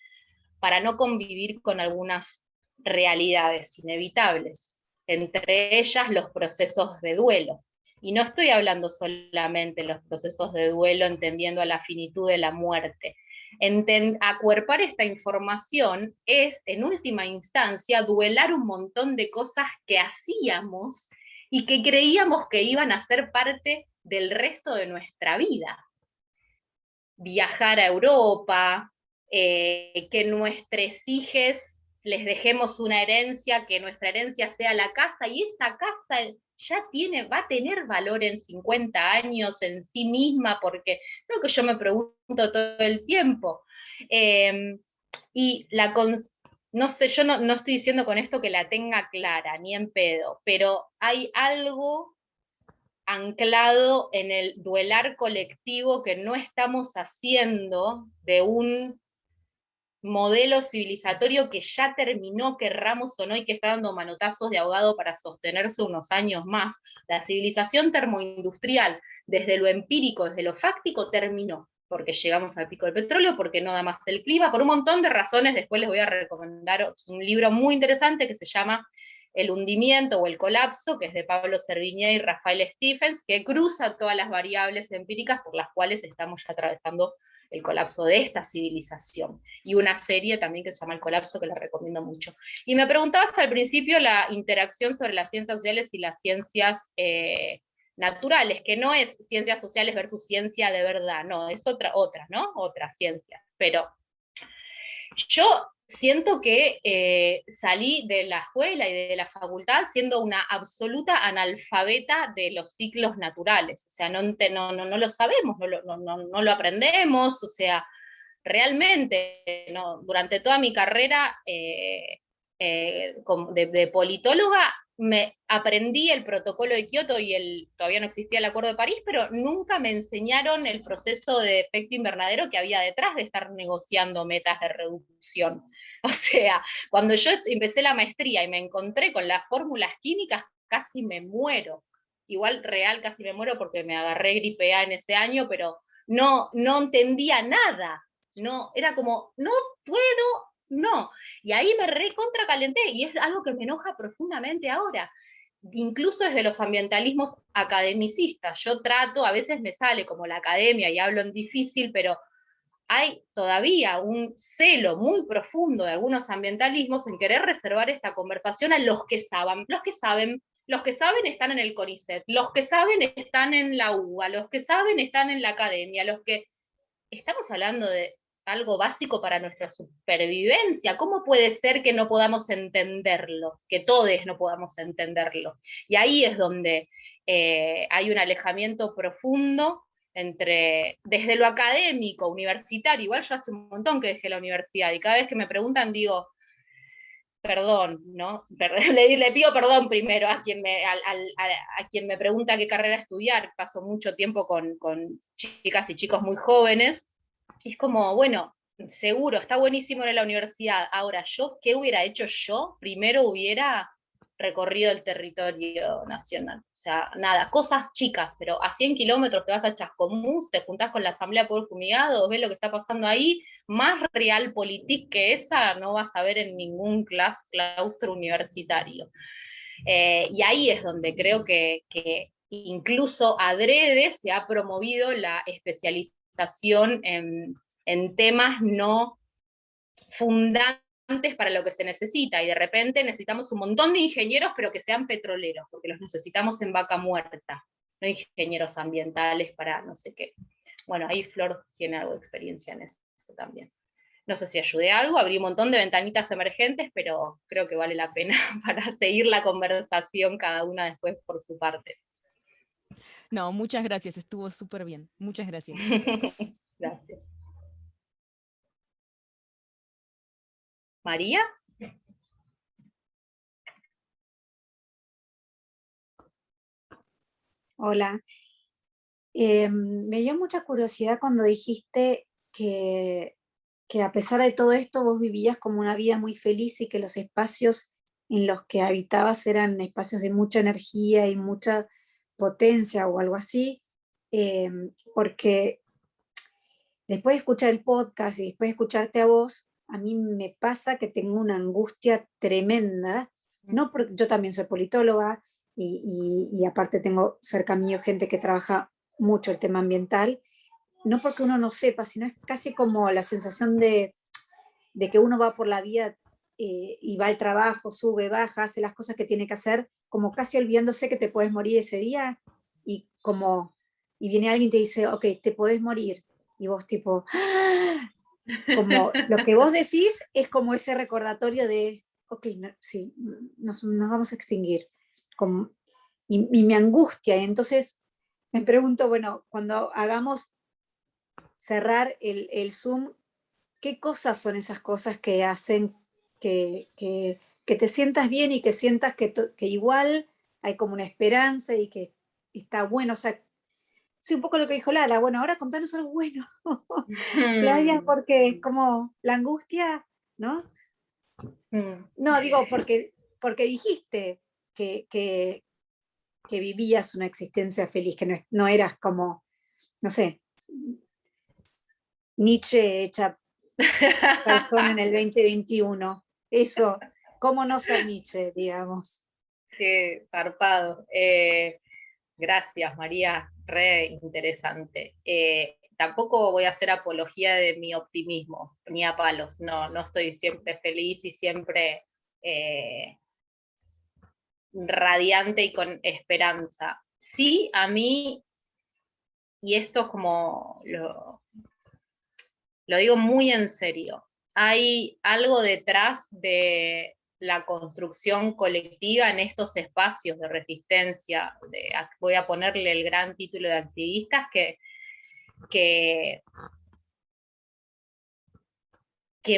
para no convivir con algunas realidades inevitables, entre ellas los procesos de duelo. Y no estoy hablando solamente de los procesos de duelo entendiendo a la finitud de la muerte. Acuerpar esta información es, en última instancia, duelar un montón de cosas que hacíamos y que creíamos que iban a ser parte del resto de nuestra vida. Viajar a Europa, que nuestros hijos les dejemos una herencia, que nuestra herencia sea la casa, y esa casa ya va a tener valor en 50 años en sí misma, porque es algo que yo me pregunto todo el tiempo. Y no sé, yo no estoy diciendo con esto que la tenga clara, ni en pedo, pero hay algo anclado en el duelar colectivo que no estamos haciendo de un modelo civilizatorio que ya terminó, querramos o no, y que está dando manotazos de ahogado para sostenerse unos años más. La civilización termoindustrial, desde lo empírico, desde lo fáctico, terminó, porque llegamos al pico del petróleo, porque no da más el clima, por un montón de razones. Después les voy a recomendar un libro muy interesante que se llama El hundimiento o el colapso, que es de Pablo Servigné y Rafael Stephens, que cruza todas las variables empíricas por las cuales estamos ya atravesando el colapso de esta civilización. Y una serie también que se llama El colapso, que la recomiendo mucho. Y me preguntabas al principio la interacción sobre las ciencias sociales y las ciencias naturales, que no es ciencias sociales versus ciencia de verdad, no, es otra, ¿no? Otras ciencias. Pero yo siento que salí de la escuela y de la facultad siendo una absoluta analfabeta de los ciclos naturales. O sea, no lo sabemos, no lo aprendemos, o sea, realmente durante toda mi carrera de politóloga me aprendí el protocolo de Kioto y todavía no existía el Acuerdo de París, pero nunca me enseñaron el proceso de efecto invernadero que había detrás de estar negociando metas de reducción. O sea, cuando yo empecé la maestría y me encontré con las fórmulas químicas, casi me muero. Igual real casi me muero porque me agarré gripe A en ese año, pero no entendía nada. No, era como, no puedo, no. Y ahí me recontracalenté, y es algo que me enoja profundamente ahora, incluso desde los ambientalismos academicistas. Yo trato, a veces me sale como la academia y hablo en difícil, pero hay todavía un celo muy profundo de algunos ambientalismos en querer reservar esta conversación a los que saben. Los que saben están en el CONICET, los que saben están en la UBA, los que saben están en la academia, los que... Estamos hablando de algo básico para nuestra supervivencia. ¿Cómo puede ser que no podamos entenderlo? Que todos no podamos entenderlo. Y ahí es donde hay un alejamiento profundo desde lo académico, universitario. Igual yo hace un montón que dejé la universidad y cada vez que me preguntan digo, perdón, ¿no? Le pido perdón primero a quien me pregunta qué carrera estudiar. Paso mucho tiempo con chicas y chicos muy jóvenes. Y es como, bueno, seguro, está buenísimo en la universidad. Ahora, ¿qué hubiera hecho yo? Primero hubiera recorrido el territorio nacional. O sea, nada, cosas chicas, pero a 100 kilómetros te vas a Chascomús, te juntás con la Asamblea de Pueblos Fumigados, ves lo que está pasando ahí. Más realpolitik que esa no vas a ver en ningún claustro universitario. Y ahí es donde creo que incluso adrede se ha promovido la especialización en temas no fundantes para lo que se necesita, y de repente necesitamos un montón de ingenieros, pero que sean petroleros, porque los necesitamos en Vaca Muerta, no ingenieros ambientales para no sé qué. Bueno, ahí Flor tiene algo de experiencia en eso también. No sé si ayudé a algo, abrí un montón de ventanitas emergentes, pero creo que vale la pena para seguir la conversación cada una después por su parte. No, muchas gracias, estuvo súper bien. Muchas gracias. Gracias. ¿María? Hola. Me dio mucha curiosidad cuando dijiste que a pesar de todo esto vos vivías como una vida muy feliz y que los espacios en los que habitabas eran espacios de mucha energía y mucha potencia o algo así, porque después de escuchar el podcast y después de escucharte a vos, a mí me pasa que tengo una angustia tremenda, no porque yo también soy politóloga y aparte tengo cerca mío gente que trabaja mucho el tema ambiental, no porque uno no sepa, sino es casi como la sensación de que uno va por la vida y va al trabajo, sube, baja, hace las cosas que tiene que hacer, como casi olvidándose que te puedes morir ese día y como, y viene alguien y te dice, ok, te podés morir, y vos tipo, ¡ah! Como lo que vos decís es como ese recordatorio de, ok, no, sí, nos vamos a extinguir, como, y me angustia, y entonces me pregunto, bueno, cuando hagamos cerrar el Zoom, ¿qué cosas son esas cosas que hacen que te sientas bien y que sientas que igual hay como una esperanza y que está bueno? O sea, sí, un poco lo que dijo Lara, bueno, ahora contanos algo bueno, Flavia, porque es como la angustia, ¿no? No, digo, porque dijiste que vivías una existencia feliz, que no eras como, no sé, Nietzsche hecha persona en el 2021. Eso, ¿cómo no ser Nietzsche, digamos? Qué zarpado. Gracias, María, re interesante. Tampoco voy a hacer apología de mi optimismo, ni a palos, no estoy siempre feliz y siempre radiante y con esperanza. Sí, a mí, y esto es como lo digo muy en serio, hay algo detrás de la construcción colectiva en estos espacios de resistencia, voy a ponerle el gran título de activistas, que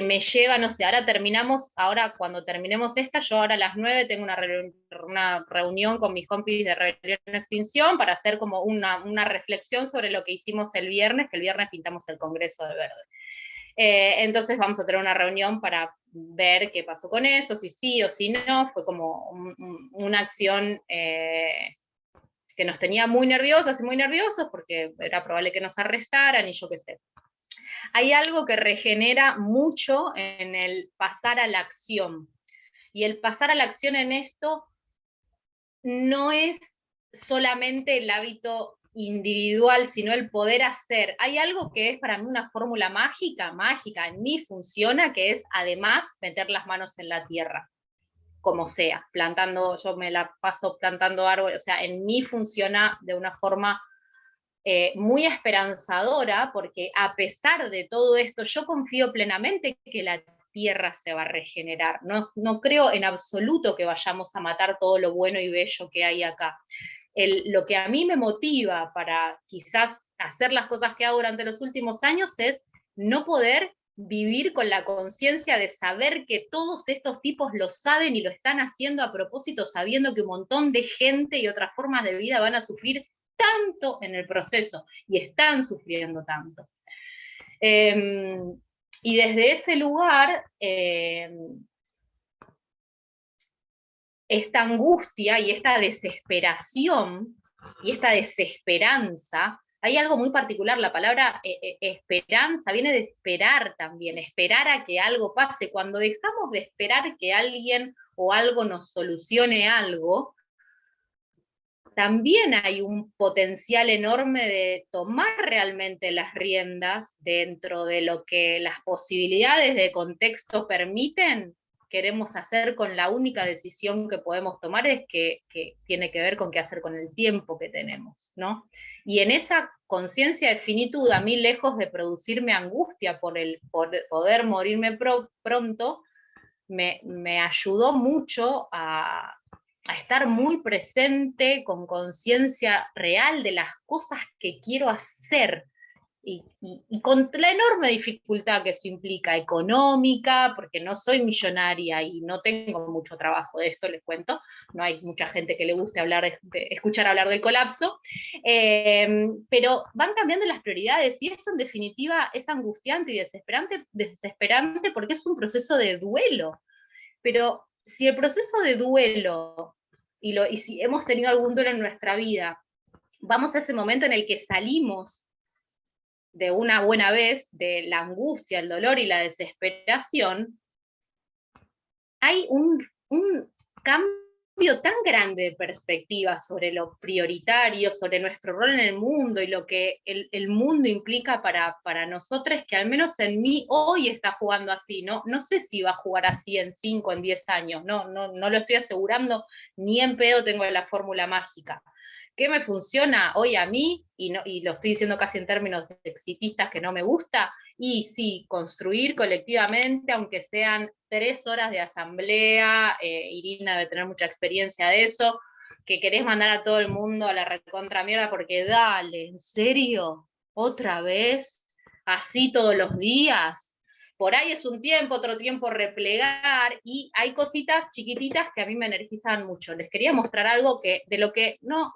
me lleva, no sé, ahora cuando terminemos esta, yo ahora a las 9 tengo una reunión con mis compis de Rebelión en Extinción para hacer como una reflexión sobre lo que hicimos el viernes, que el viernes pintamos el Congreso de Verde. Entonces vamos a tener una reunión para ver qué pasó con eso, si sí o si no, fue como una acción que nos tenía muy nerviosas y muy nerviosos porque era probable que nos arrestaran y yo qué sé. Hay algo que regenera mucho en el pasar a la acción, y el pasar a la acción en esto no es solamente el hábito individual, sino el poder hacer. Hay algo que es para mí una fórmula mágica, en mí funciona, que es además meter las manos en la tierra, como sea, plantando, yo me la paso plantando árboles, o sea, en mí funciona de una forma muy esperanzadora, porque a pesar de todo esto, yo confío plenamente que la tierra se va a regenerar. No creo en absoluto que vayamos a matar todo lo bueno y bello que hay acá. Lo que a mí me motiva para quizás hacer las cosas que hago durante los últimos años es no poder vivir con la conciencia de saber que todos estos tipos lo saben y lo están haciendo a propósito, sabiendo que un montón de gente y otras formas de vida van a sufrir tanto en el proceso y están sufriendo tanto. Y desde ese lugar, esta angustia y esta desesperación y esta desesperanza, hay algo muy particular, la palabra esperanza viene de esperar también, esperar a que algo pase. Cuando dejamos de esperar que alguien o algo nos solucione algo, también hay un potencial enorme de tomar realmente las riendas dentro de lo que las posibilidades de contexto permiten. Queremos hacer con la única decisión que podemos tomar es que tiene que ver con qué hacer con el tiempo que tenemos, ¿no? Y en esa conciencia de finitud, a mí, lejos de producirme angustia por poder morirme pronto, me ayudó mucho a estar muy presente, con conciencia real de las cosas que quiero hacer, y con la enorme dificultad que eso implica, económica, porque no soy millonaria y no tengo mucho trabajo de esto, les cuento, no hay mucha gente que le guste escuchar hablar del colapso, pero van cambiando las prioridades, y esto en definitiva es angustiante y desesperante porque es un proceso de duelo. Pero si el proceso de duelo, y si hemos tenido algún duelo en nuestra vida, vamos a ese momento en el que salimos de una buena vez de la angustia, el dolor y la desesperación, hay un cambio tan grande de perspectiva sobre lo prioritario, sobre nuestro rol en el mundo y lo que el mundo implica para nosotros, que al menos en mí hoy está jugando así, ¿no? No sé si va a jugar así en 5, en 10 años, no lo estoy asegurando, ni en pedo tengo la fórmula mágica. ¿Qué me funciona hoy a mí? Y lo estoy diciendo casi en términos exitistas, que no me gusta. Y sí, construir colectivamente, aunque sean 3 horas de asamblea, Irina debe tener mucha experiencia de eso, que querés mandar a todo el mundo a la recontra mierda, porque dale, ¿en serio? ¿Otra vez? ¿Así todos los días? Por ahí es un tiempo, otro tiempo replegar, y hay cositas chiquititas que a mí me energizan mucho. Les quería mostrar algo de lo que no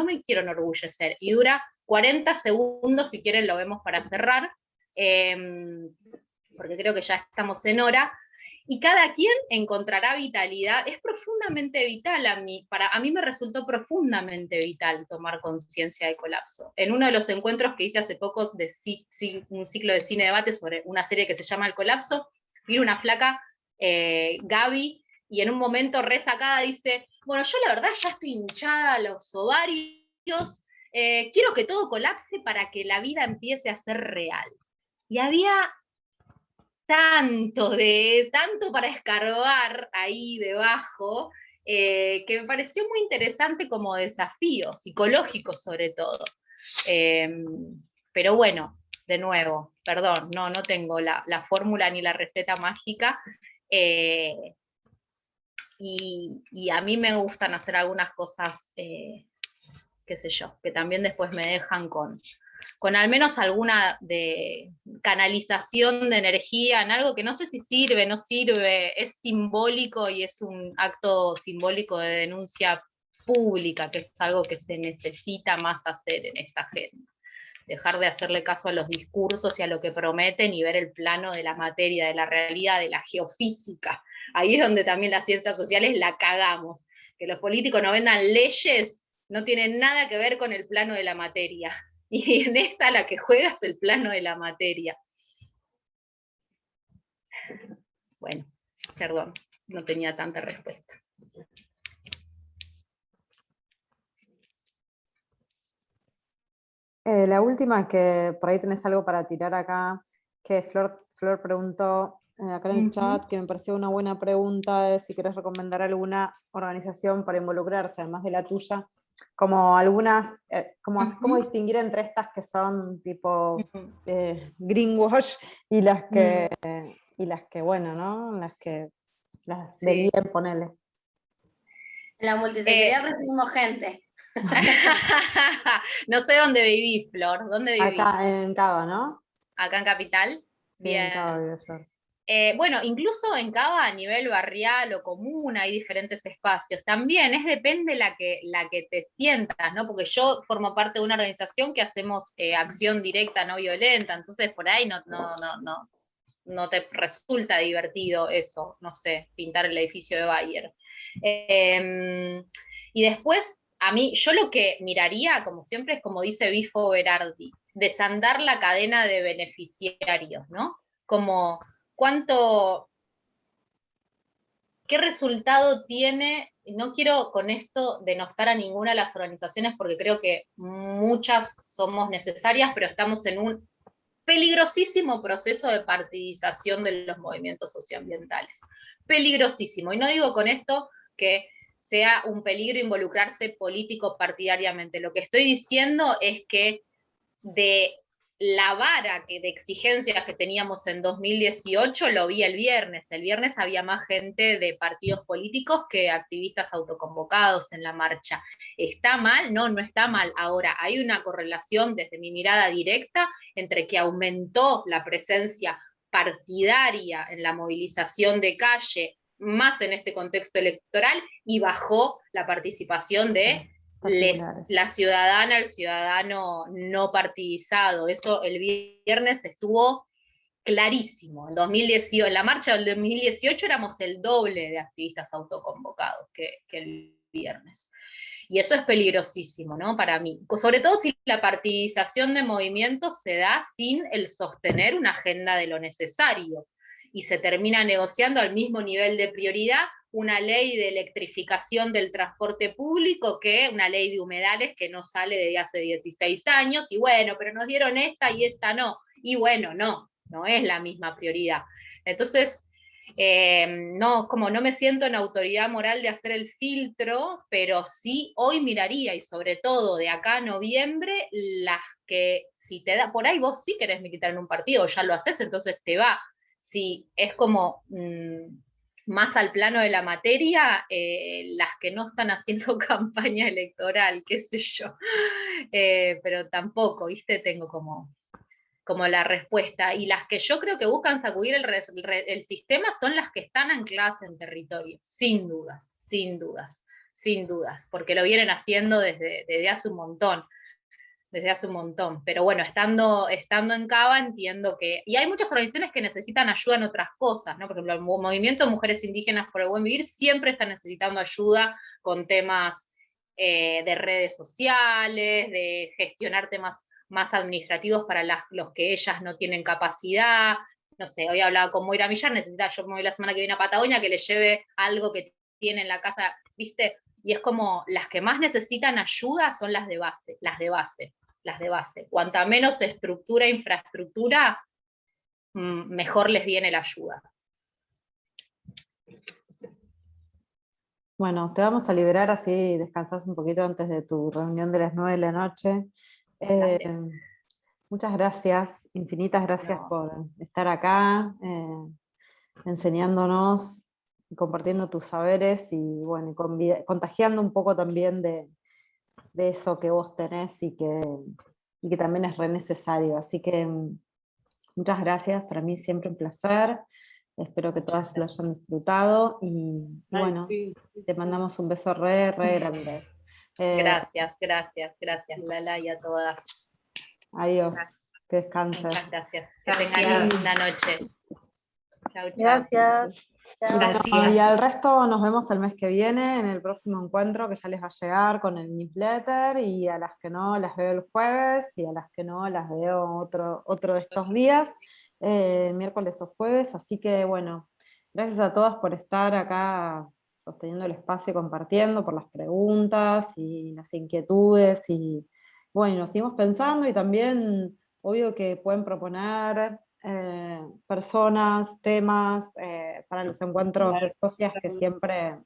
me quiero enorgullecer, y dura 40 segundos, si quieren lo vemos para cerrar, porque creo que ya estamos en hora, y cada quien encontrará vitalidad. Es profundamente vital a mí me resultó profundamente vital tomar conciencia del colapso. En uno de los encuentros que hice hace poco de un ciclo de cine debate sobre una serie que se llama El Colapso, vino una flaca, Gaby, y en un momento resacada dice, bueno, yo la verdad ya estoy hinchada a los ovarios, quiero que todo colapse para que la vida empiece a ser real. Y había tanto para escarbar ahí debajo, que me pareció muy interesante como desafío, psicológico sobre todo. Pero bueno, de nuevo, perdón, no tengo la fórmula ni la receta mágica, y a mí me gustan hacer algunas cosas, qué sé yo, que también después me dejan con al menos alguna de canalización de energía en algo que no sé si sirve, no sirve, es simbólico y es un acto simbólico de denuncia pública, que es algo que se necesita más hacer en esta agenda. Dejar de hacerle caso a los discursos y a lo que prometen y ver el plano de la materia, de la realidad, de la geofísica. Ahí es donde también las ciencias sociales la cagamos. Que los políticos no vendan leyes no tiene nada que ver con el plano de la materia. Y en esta la que juega es el plano de la materia. Bueno, perdón, no tenía tanta respuesta. La última, que por ahí tenés algo para tirar acá, que Flor preguntó acá en el chat, que me pareció una buena pregunta, es si querés recomendar alguna organización para involucrarse, además de la tuya, como algunas, cómo distinguir entre estas que son tipo greenwash y las que, bueno, ¿no? Las del bien, ponele. En la multisectorial recibimos gente. No sé dónde viví, Flor. ¿Dónde viví? Acá en Cava, ¿no? Acá en Capital. Sí, bien. En Cava vive Flor. Bueno, incluso en Cava a nivel barrial o común hay diferentes espacios. También depende la que te sientas, ¿no? Porque yo formo parte de una organización que hacemos acción directa no violenta, entonces por ahí no te resulta divertido eso, no sé, pintar el edificio de Bayer. Y después, a mí, yo lo que miraría, como siempre, es como dice Bifo Berardi, desandar la cadena de beneficiarios, ¿no? Como qué resultado tiene. No quiero con esto denostar a ninguna de las organizaciones porque creo que muchas somos necesarias, pero estamos en un peligrosísimo proceso de partidización de los movimientos socioambientales. Peligrosísimo. Y no digo con esto que sea un peligro involucrarse político partidariamente. Lo que estoy diciendo es que de la vara de exigencias que teníamos en 2018 lo vi el viernes. El viernes había más gente de partidos políticos que activistas autoconvocados en la marcha. ¿Está mal? No, no está mal. Ahora, hay una correlación desde mi mirada directa entre que aumentó la presencia partidaria en la movilización de calle, más en este contexto electoral, y bajó la participación de la ciudadana, el ciudadano no partidizado. Eso el viernes estuvo clarísimo. En la marcha del 2018 éramos el doble de activistas autoconvocados que el viernes. Y eso es peligrosísimo, ¿no? Para mí. Sobre todo si la partidización de movimientos se da sin el sostener una agenda de lo necesario y se termina negociando al mismo nivel de prioridad una ley de electrificación del transporte público que una ley de humedales que no sale desde hace 16 años, y bueno, pero nos dieron esta y esta no. Y bueno, no es la misma prioridad. Entonces, no me siento en autoridad moral de hacer el filtro, pero sí hoy miraría, y sobre todo de acá a noviembre, las que si te da, por ahí vos sí querés militar en un partido, ya lo haces, entonces te va. Si es como más al plano de la materia, las que no están haciendo campaña electoral, qué sé yo, pero tampoco, ¿viste? Tengo como la respuesta. Y las que yo creo que buscan sacudir el sistema son las que están ancladas en territorio, sin dudas, sin dudas, sin dudas, porque lo vienen haciendo desde hace un montón. Desde hace un montón, pero bueno, estando en Cava entiendo que, y hay muchas organizaciones que necesitan ayuda en otras cosas, ¿no? Por ejemplo, el Movimiento de Mujeres Indígenas por el Buen Vivir siempre está necesitando ayuda con temas de redes sociales, de gestionar temas más administrativos para los que ellas no tienen capacidad. No sé, hoy hablaba con Moira Millar, yo me voy la semana que viene a Patagonia, que le lleve algo que tiene en la casa, ¿viste? Y es como, las que más necesitan ayuda son las de base, las de base. Cuanta menos estructura, infraestructura, mejor les viene la ayuda. Bueno, te vamos a liberar así descansás un poquito antes de tu reunión de las 9 de la noche. Muchas gracias, infinitas gracias por estar acá, enseñándonos, compartiendo tus saberes y bueno, contagiando un poco también de eso que vos tenés y que también es re necesario. Así que muchas gracias, para mí siempre un placer. Espero que todas lo hayan disfrutado y bueno, sí. Te mandamos un beso re grande. Gracias, Lala, y a todas. Adiós, que descanses. Muchas gracias. Que tengan linda noche. Chau. Gracias. Gracias. Y al resto nos vemos el mes que viene en el próximo encuentro que ya les va a llegar con el newsletter, y a las que no las veo el jueves y a las que no las veo otro de estos días, miércoles o jueves. Así que bueno, gracias a todas por estar acá sosteniendo el espacio, compartiendo, por las preguntas y las inquietudes, y bueno, nos seguimos pensando, y también obvio que pueden proponer personas, temas para los encuentros de socias, que siempre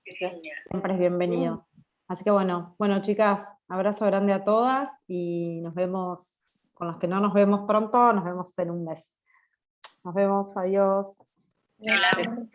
es bienvenido. Así que bueno, chicas, abrazo grande a todas y nos vemos, con los que no nos vemos pronto, nos vemos en un mes. Nos vemos, adiós. Chao.